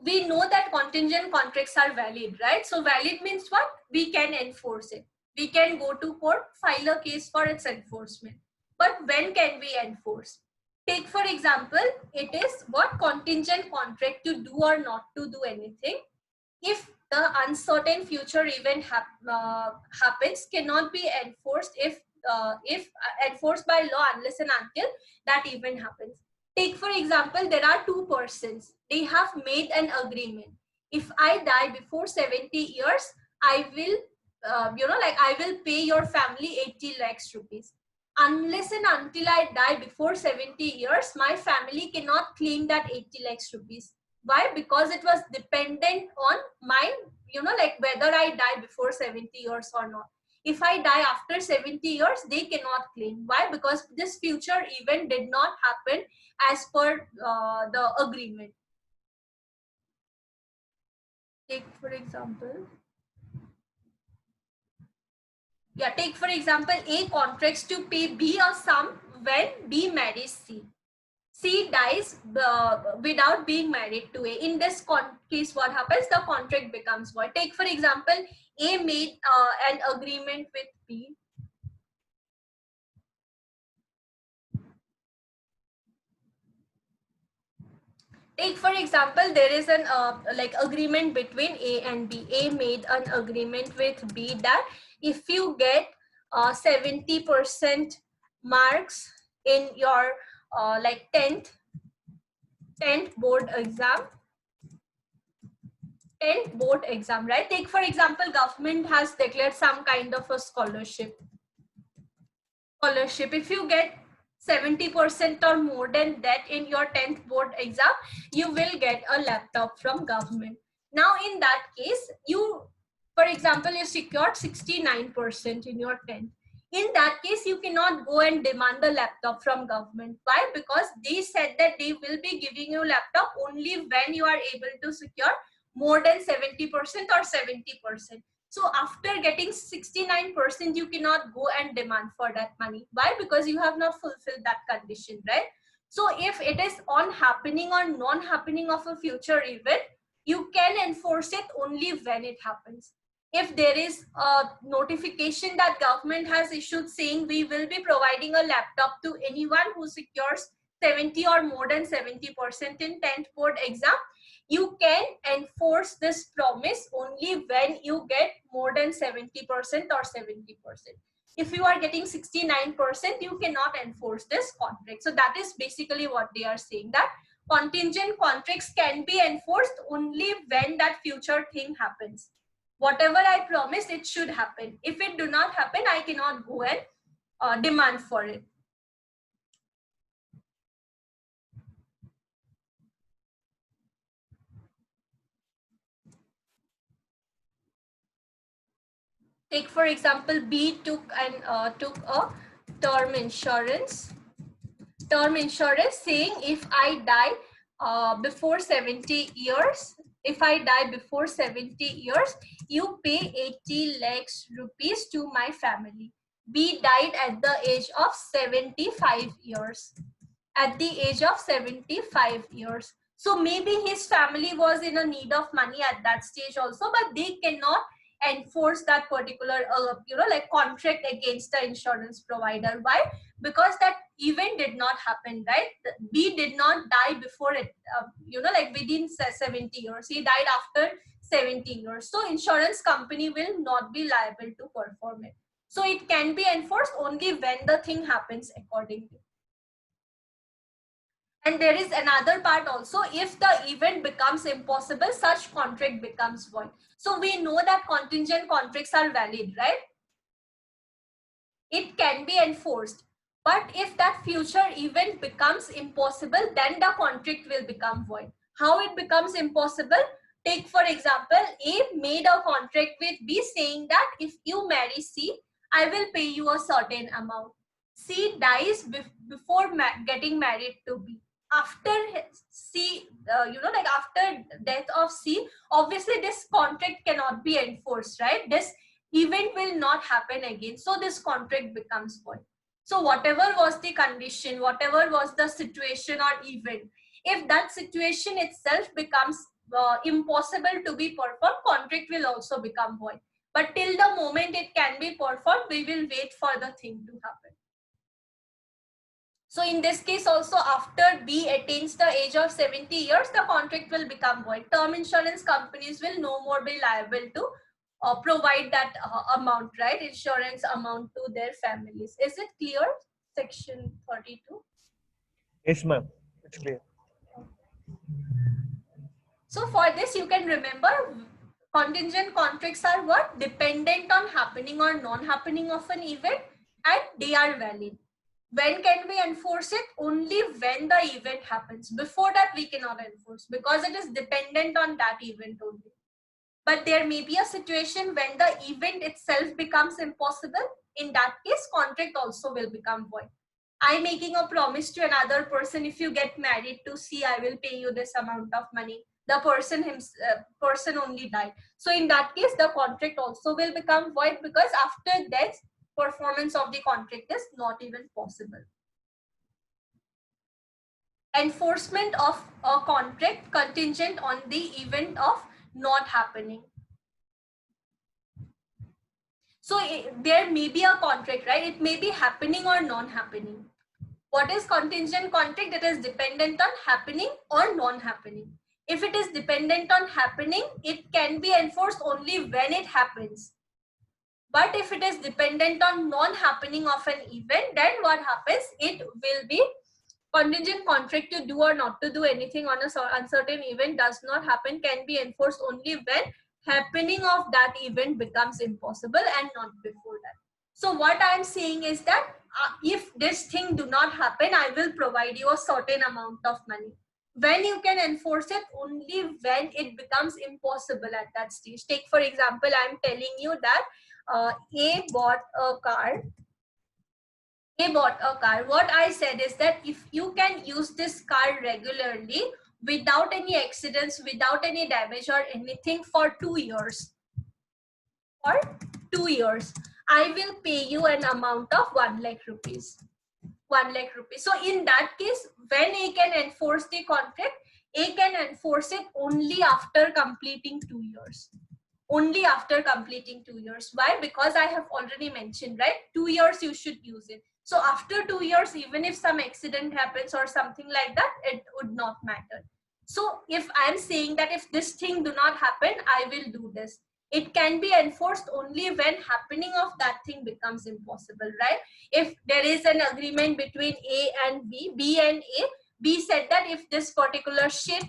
we know that contingent contracts are valid, right? So valid means what? We can enforce it. We can go to court, file a case for its enforcement. But when can we enforce? Take for example, it is what? Contingent contract to do or not to do anything. If the uncertain future event happens, cannot be enforced if enforced by law unless and until that event happens. Take for example, there are two persons. They have made an agreement. If I die before 70 years, I will, I will pay your family 80 lakhs rupees. Unless and until I die before 70 years, my family cannot claim that 80 lakhs rupees. Why? Because it was dependent on my, whether I die before 70 years or not. If I die after 70 years, they cannot claim. Why? Because this future event did not happen as per the agreement. Take for example, take for example, A contracts to pay B a sum when B marries C. C dies without being married to A. In this case, what happens? The contract becomes void. Take for example, A made an agreement with B. Take for example, there is an agreement between A and B. A made an agreement with B that if you get 70% marks in your 10th, 10th board exam. 10th board exam, right? Take for example, government has declared some kind of a scholarship. If you get 70% or more than that in your 10th board exam, you will get a laptop from government. Now in that case, you, for example, you secured 69% in your 10th. In that case, you cannot go and demand the laptop from government. Why? Because they said that they will be giving you laptop only when you are able to secure more than 70% or 70%. So after getting 69%, you cannot go and demand for that money. Why? Because you have not fulfilled that condition, right? So if it is on happening or non-happening of a future event, you can enforce it only when it happens. If there is a notification that government has issued saying we will be providing a laptop to anyone who secures 70 or more than 70% in 10th board exam, you can enforce this promise only when you get more than 70% or 70%. If you are getting 69%, you cannot enforce this contract. So that is basically what they are saying, that contingent contracts can be enforced only when that future thing happens. Whatever I promised, it should happen. If it do not happen, I cannot go and demand for it. Take for example, B took a term insurance. Term insurance saying if I die before 70 years, if I die before 70 years, you pay 80 lakhs rupees to my family. B died at the age of 75 years. At the age of 75 years. So maybe his family was in a need of money at that stage also, but they cannot enforce that particular like contract against the insurance provider. Why? Because that event did not happen, right? B did not die before it, like within 70 years. He died after 70 years. So insurance company will not be liable to perform it. So it can be enforced only when the thing happens accordingly. And there is another part also, if the event becomes impossible, such contract becomes void. So we know that contingent contracts are valid, right? It can be enforced. But if that future event becomes impossible, then the contract will become void. How it becomes impossible? Take for example, A made a contract with B saying that if you marry C, I will pay you a certain amount. C dies before getting married to B. After C, after death of C, obviously this contract cannot be enforced, right? This event will not happen again. So this contract becomes void. So whatever was the condition, whatever was the situation or event, if that situation itself becomes impossible to be performed, contract will also become void. But till the moment it can be performed, we will wait for the thing to happen. So in this case also, after B attains the age of 70 years, the contract will become void. Term insurance companies will no more be liable to provide that amount, right? Insurance amount to their families. Is it clear? Section 32. Yes, ma'am. It's clear. So for this, you can remember contingent contracts are what? Dependent on happening or non-happening of an event, and they are valid. When can we enforce it? Only when the event happens. Before that, we cannot enforce because it is dependent on that event only. But there may be a situation when the event itself becomes impossible. In that case, contract also will become void. I'm making a promise to another person, if you get married to C, I will pay you this amount of money. The person only died. So in that case, the contract also will become void because after death, performance of the contract is not even possible. Enforcement of a contract contingent on the event of not happening. So there may be a contract, right? It may be happening or non-happening. What is contingent contract? It is dependent on happening or non-happening. If it is dependent on happening, it can be enforced only when it happens. But if it is dependent on non-happening of an event, then what happens? It will be contingent contract to do or not to do anything on a uncertain event does not happen can be enforced only when happening of that event becomes impossible and not before that. So what I'm saying is that if this thing do not happen, I will provide you a certain amount of money. When you can enforce it, only when it becomes impossible at that stage. Take for example, I'm telling you that A bought a car. What I said is that if you can use this car regularly without any accidents, without any damage or anything for 2 years, for 2 years, I will pay you an amount of 1 lakh rupees. 1 lakh rupees. So in that case, when A can enforce the contract, A can enforce it only after completing 2 years. Only after completing 2 years. Why? Because I have already mentioned, right? 2 years you should use it. So after 2 years, even if some accident happens or something like that, it would not matter. So if I'm saying that if this thing do not happen, I will do this. It can be enforced only when happening of that thing becomes impossible, right? If there is an agreement between A and B and A, B said that if this particular ship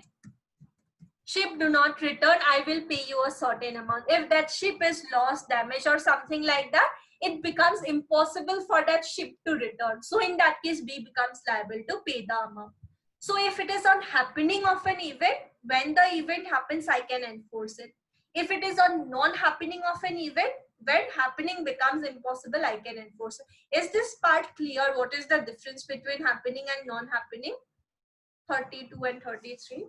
do not return, I will pay you a certain amount. If that ship is lost, damaged or something like that, it becomes impossible for that ship to return. So in that case, B becomes liable to pay the amount. So if it is on happening of an event, when the event happens, I can enforce it. If it is on non-happening of an event, when happening becomes impossible, I can enforce it. Is this part clear? What is the difference between happening and non-happening? 32 and 33.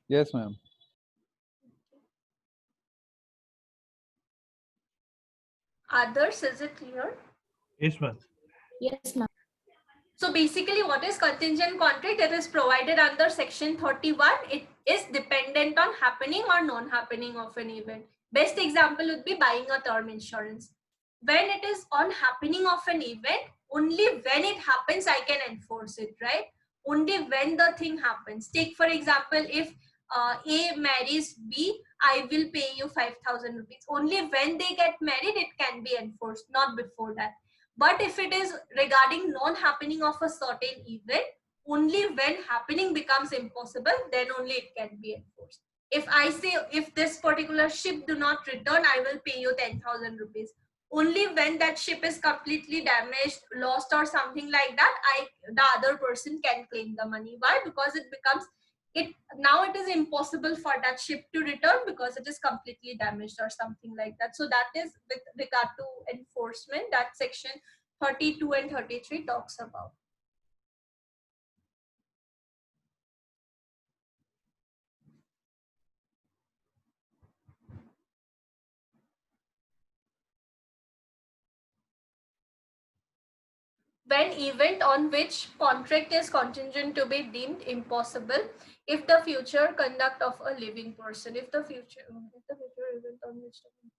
Yes, ma'am. Others, is it clear? Yes, ma'am. Yes, ma'am. So basically, what is contingent contract? It is provided under section 31. It is dependent on happening or non-happening of an event. Best example would be buying a term insurance. When it is on happening of an event, only when it happens, I can enforce it, right? Only when the thing happens. Take for example, if A marries B, I will pay you 5,000 rupees. Only when they get married, it can be enforced, not before that. But if it is regarding non-happening of a certain event, only when happening becomes impossible, then only it can be enforced. If I say, if this particular ship do not return, I will pay you 10,000 rupees. Only when that ship is completely damaged, lost or something like that, the other person can claim the money. Why? Because it becomes, now it is impossible for that ship to return because it is completely damaged or something like that. So that is with regard to enforcement that section 32 and 33 talks about. When event on which contract is contingent to be deemed impossible, if the future conduct of a living person, if the future event on which person.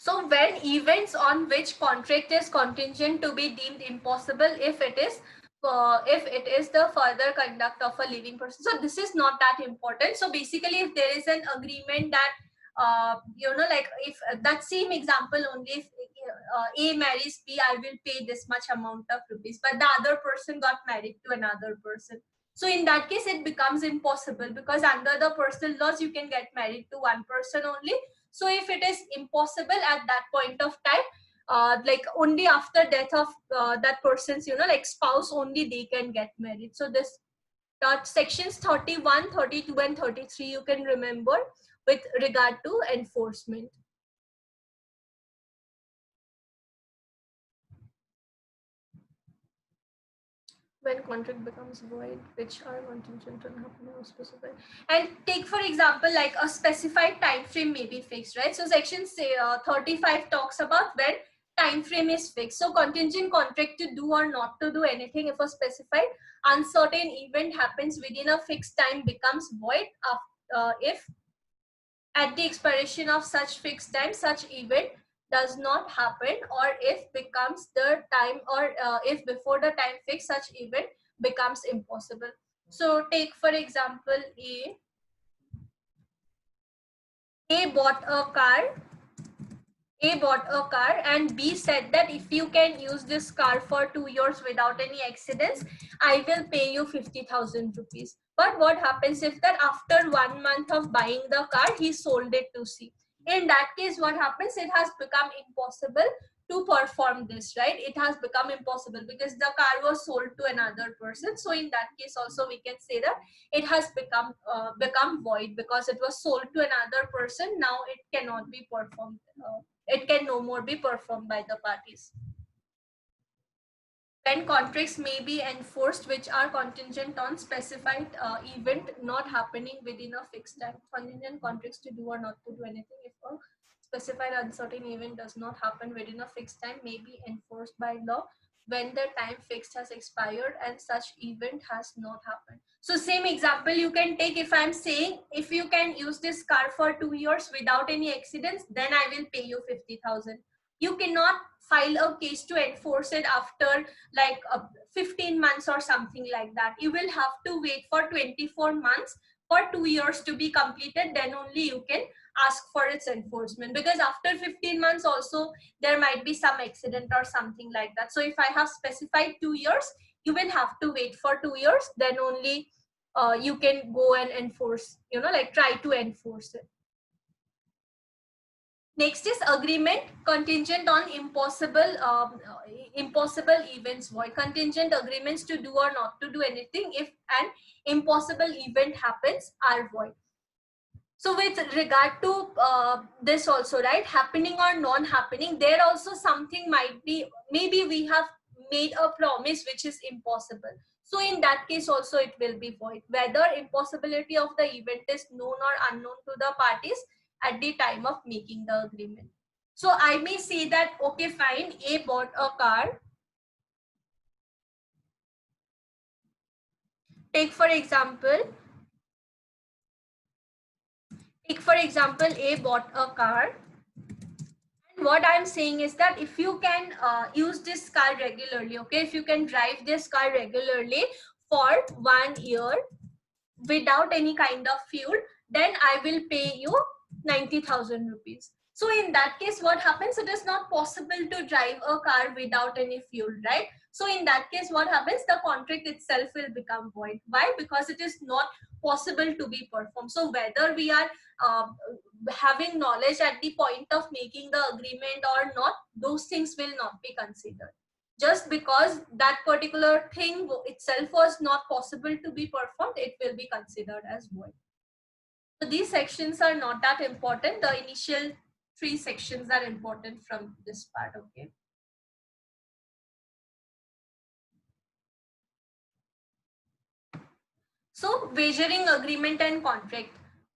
So when events on which contract is contingent to be deemed impossible, if it is the further conduct of a living person. So this is not that important. So basically, if there is an agreement that like if that same example only, if A marries B, I will pay this much amount of rupees, but the other person got married to another person. So in that case, it becomes impossible because under the personal laws, you can get married to one person only. So if it is impossible at that point of time, like only after death of that person's, like spouse, only they can get married. So this sections 31, 32 and 33 you can remember with regard to enforcement. When contract becomes void, which are contingent on happening or specified. And take for example, like a specified time frame may be fixed, right? So section 35 talks about when time frame is fixed. So contingent contract to do or not to do anything if a specified uncertain event happens within a fixed time becomes void if at the expiration of such fixed time such event does not happen, or if becomes the time, or if before the time fixed such event becomes impossible. So take for example A bought a car. A bought a car and B said that if you can use this car for 2 years without any accidents, I will pay you 50,000 rupees. But what happens if that after 1 month of buying the car, he sold it to C? In that case, what happens? It has become impossible to perform this, right? It has become impossible because the car was sold to another person. So in that case also we can say that it has become void because it was sold to another person. Now it cannot be performed. It can no more be performed by the parties. When contracts may be enforced which are contingent on specified event not happening within a fixed time. Contingent contracts to do or not to do anything if a specified uncertain event does not happen within a fixed time may be enforced by law when the time fixed has expired and such event has not happened. So same example you can take. If I'm saying if you can use this car for 2 years without any accidents, then I will pay you 50,000. You cannot file a case to enforce it after like 15 months or something like that. You will have to wait for 24 months for 2 years to be completed. Then only you can ask for its enforcement, because after 15 months also there might be some accident or something like that. So if I have specified 2 years, you will have to wait for 2 years. Then only you can go and enforce, like try to enforce it. Next is agreement contingent on impossible events void. Contingent agreements to do or not to do anything if an impossible event happens are void. So with regard to this also, right, happening or non-happening, there also something might be, maybe we have made a promise which is impossible. So in that case also it will be void, whether impossibility of the event is known or unknown to the parties at the time of making the agreement. So I may say that, okay, fine, A bought a car. Take for example, A bought a car. And what I'm saying is that if you can use this car regularly, okay, if you can drive this car regularly for 1 year without any kind of fuel, then I will pay you 90,000 rupees. So in that case, what happens? It is not possible to drive a car without any fuel, right? So in that case, what happens? The contract itself will become void. Why? Because it is not possible to be performed. So whether we are having knowledge at the point of making the agreement or not, those things will not be considered. Just because that particular thing itself was not possible to be performed, it will be considered as void. So these sections are not that important. The initial 3 sections are important from this part, okay? So wagering agreement and contract,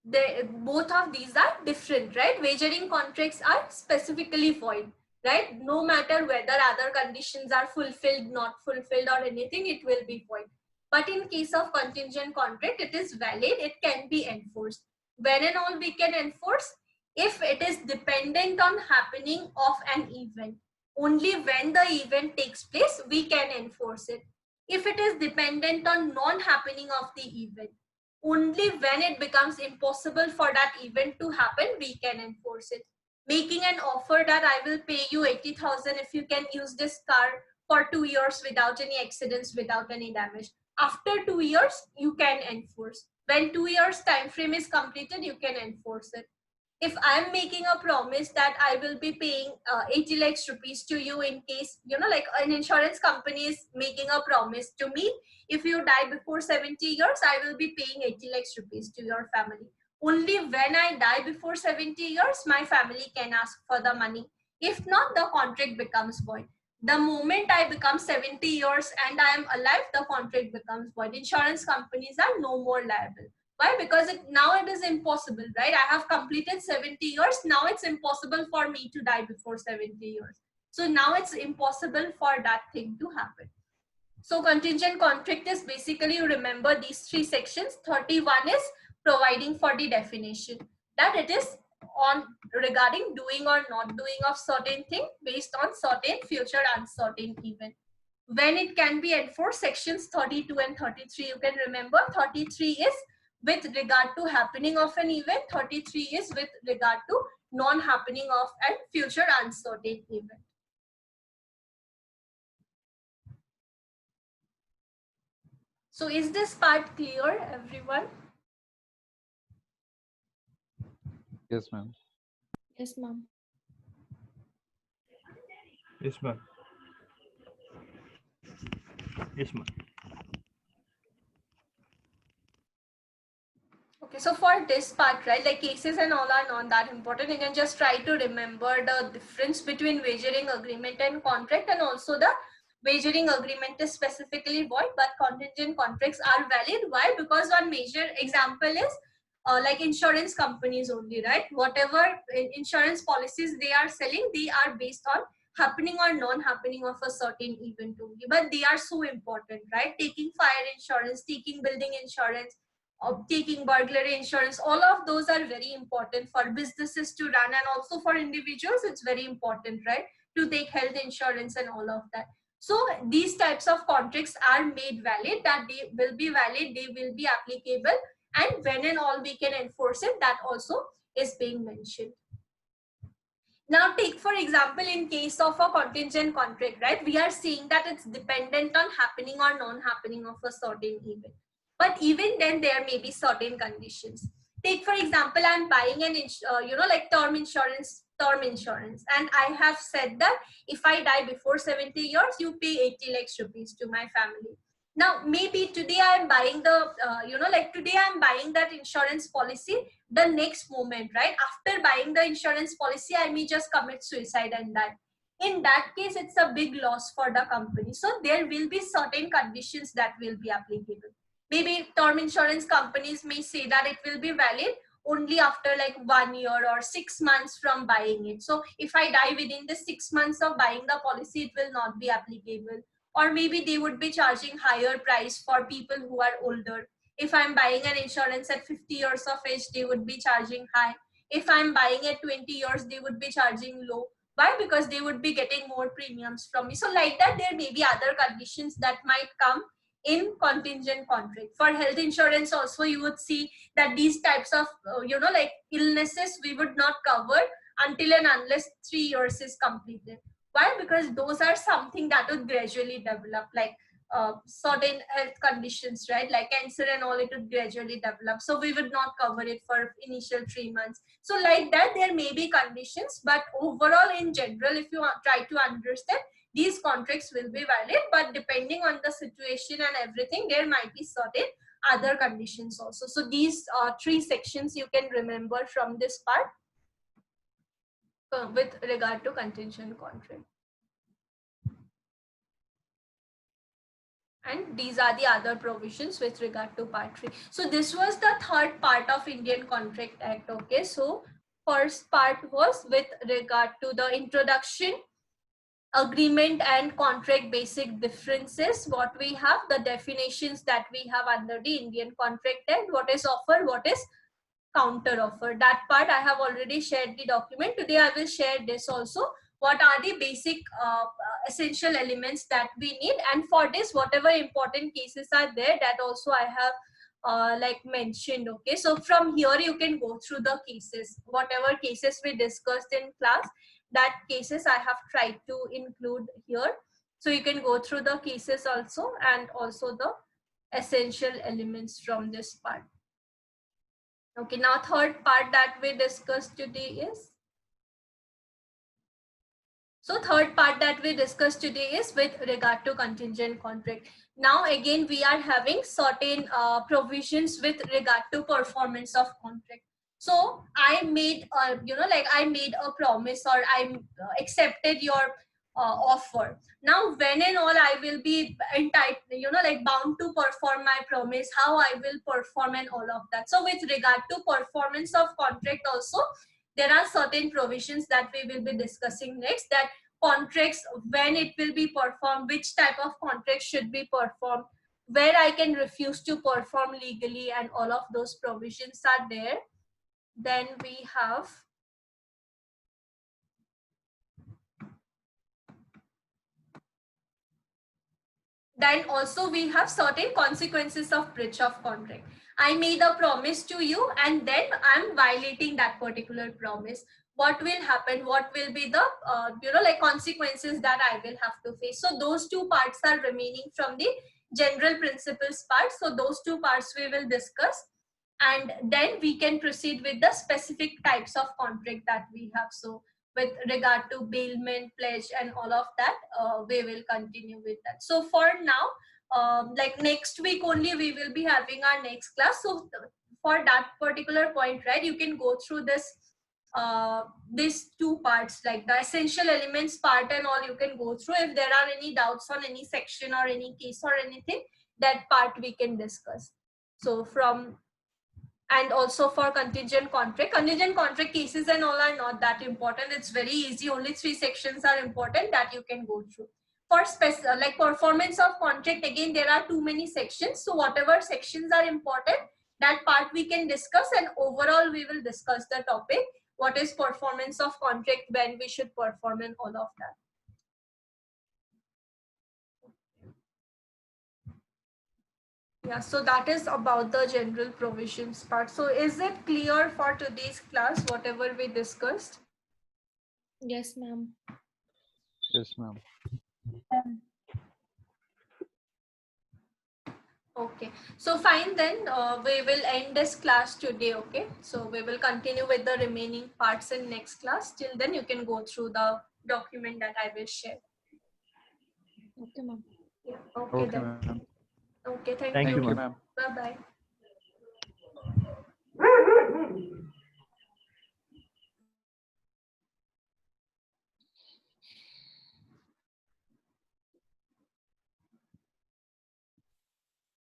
both of these are different, right? Wagering contracts are specifically void, right? No matter whether other conditions are fulfilled, not fulfilled or anything, it will be void. But in case of contingent contract, it is valid, it can be enforced. When and all we can enforce? If it is dependent on happening of an event. Only when the event takes place, we can enforce it. If it is dependent on non-happening of the event, only when it becomes impossible for that event to happen, we can enforce it. Making an offer that I will pay you 80,000 if you can use this car for 2 years without any accidents, without any damage. After 2 years, you can enforce. When 2 years time frame is completed, you can enforce it. If I'm making a promise that I will be paying 80 lakhs rupees to you in case, like an insurance company is making a promise to me, if you die before 70 years, I will be paying 80 lakhs rupees to your family. Only when I die before 70 years, my family can ask for the money. If not, the contract becomes void. The moment I become 70 years and I am alive, the contract becomes void. Insurance companies are no more liable. Why? Because now it is impossible, right? I have completed 70 years. Now it's impossible for me to die before 70 years. So now it's impossible for that thing to happen. So contingent contract is basically, you remember these three sections. 31 is providing for the definition that it is on regarding doing or not doing of certain thing based on certain future uncertain event. When it can be enforced, sections 32 and 33, you can remember. 33 is with regard to happening of an event. 33 is with regard to non-happening of and future uncertain event. So is this part clear, everyone? Yes, ma'am. Yes, ma'am. Yes, ma'am. Yes, ma'am. Okay, so for this part, right, like cases and all are not that important. You can just try to remember the difference between wagering agreement and contract, and also the wagering agreement is specifically void, but contingent contracts are valid. Why? Because one major example is like insurance companies only, right? Whatever insurance policies they are selling, they are based on happening or non-happening of a certain event only, but they are so important, right? Taking fire insurance, taking building insurance, of taking burglary insurance, all of those are very important for businesses to run, and also for individuals it's very important, right, to take health insurance and all of that. So these types of contracts are made valid, that they will be valid, they will be applicable, and when and all we can enforce it, that also is being mentioned. Now take for example, in case of a contingent contract, right, we are seeing that it's dependent on happening or non-happening of a certain event. But even then there may be certain conditions. Take for example, I'm buying an like term insurance, and I have said that if I die before 70 years, you pay 80 lakhs rupees to my family. Now maybe today I'm buying the today I'm buying that insurance policy. The next moment, right after buying the insurance policy, I may just commit suicide and die. In that case, it's a big loss for the company. So there will be certain conditions that will be applicable. Maybe term insurance companies may say that it will be valid only after like 1 year or 6 months from buying it. So if I die within the 6 months of buying the policy, it will not be applicable. Or maybe they would be charging higher price for people who are older. If I'm buying an insurance at 50 years of age, they would be charging high. If I'm buying at 20 years, they would be charging low. Why? Because they would be getting more premiums from me. So like that, there may be other conditions that might come in contingent contract. For health insurance also, you would see that these types of like illnesses we would not cover until and unless 3 years is completed. Why? Because those are something that would gradually develop, like certain health conditions, right, like cancer and all, it would gradually develop, so we would not cover it for initial 3 months. So like that, there may be conditions, but overall in general, if you try to understand, these contracts will be valid, but depending on the situation and everything, there might be certain other conditions also. So these 3 sections you can remember from this part with regard to contingent contract. And these are the other provisions with regard to part 3. So this was the third part of Indian Contract Act. Okay, so first part was with regard to the introduction, agreement and contract basic differences, what we have, the definitions that we have under the Indian Contract Act, what is offer, what is counter offer. That part I have already shared the document. Today I will share this also. What are the basic essential elements that we need, and for this whatever important cases are there, that also I have like mentioned. Okay, so from here you can go through the cases, whatever cases we discussed in class, that cases I have tried to include here. So you can go through the cases also, and also the essential elements from this part. Okay, now third part that we discussed today is, so third part that we discussed today is with regard to contingent contract. Now again, we are having certain provisions with regard to performance of contract. So I made, I made a promise, or I accepted your offer. Now when and all I will be entitled, bound to perform my promise, how I will perform and all of that. So with regard to performance of contract also, there are certain provisions that we will be discussing next, that contracts, when it will be performed, which type of contract should be performed, where I can refuse to perform legally, and all of those provisions are there. Then we have then also we have certain consequences of breach of contract. I made a promise to you and then I'm violating that particular promise. What will happen? What will be the like consequences that I will have to face? So those two parts are remaining from the general principles part. So those two parts we will discuss, and then we can proceed with the specific types of contract that we have. So with regard to bailment, pledge, and all of that, we will continue with that. So for now, like next week only, we will be having our next class. So for that particular point, right, you can go through this these two parts, like the essential elements part and all. You can go through. If there are any doubts on any section or any case or anything, that part we can discuss. So from, and also for contingent contract cases and all are not that important. It's very easy. Only 3 sections are important that you can go through. For like performance of contract, again there are too many sections. So whatever sections are important, that part we can discuss, and overall we will discuss the topic, what is performance of contract, when we should perform, and all of that. Yeah, so that is about the general provisions part. So is it clear for today's class, whatever we discussed? Yes, ma'am. Yes, ma'am. Okay, so fine then, we will end this class today, okay? So we will continue with the remaining parts in next class. Till then, you can go through the document that I will share. Okay, ma'am. Yeah, okay, Okay, then. ma'am. Okay, thank Thank you. you, Thank you, ma'am. ma'am. Bye-bye.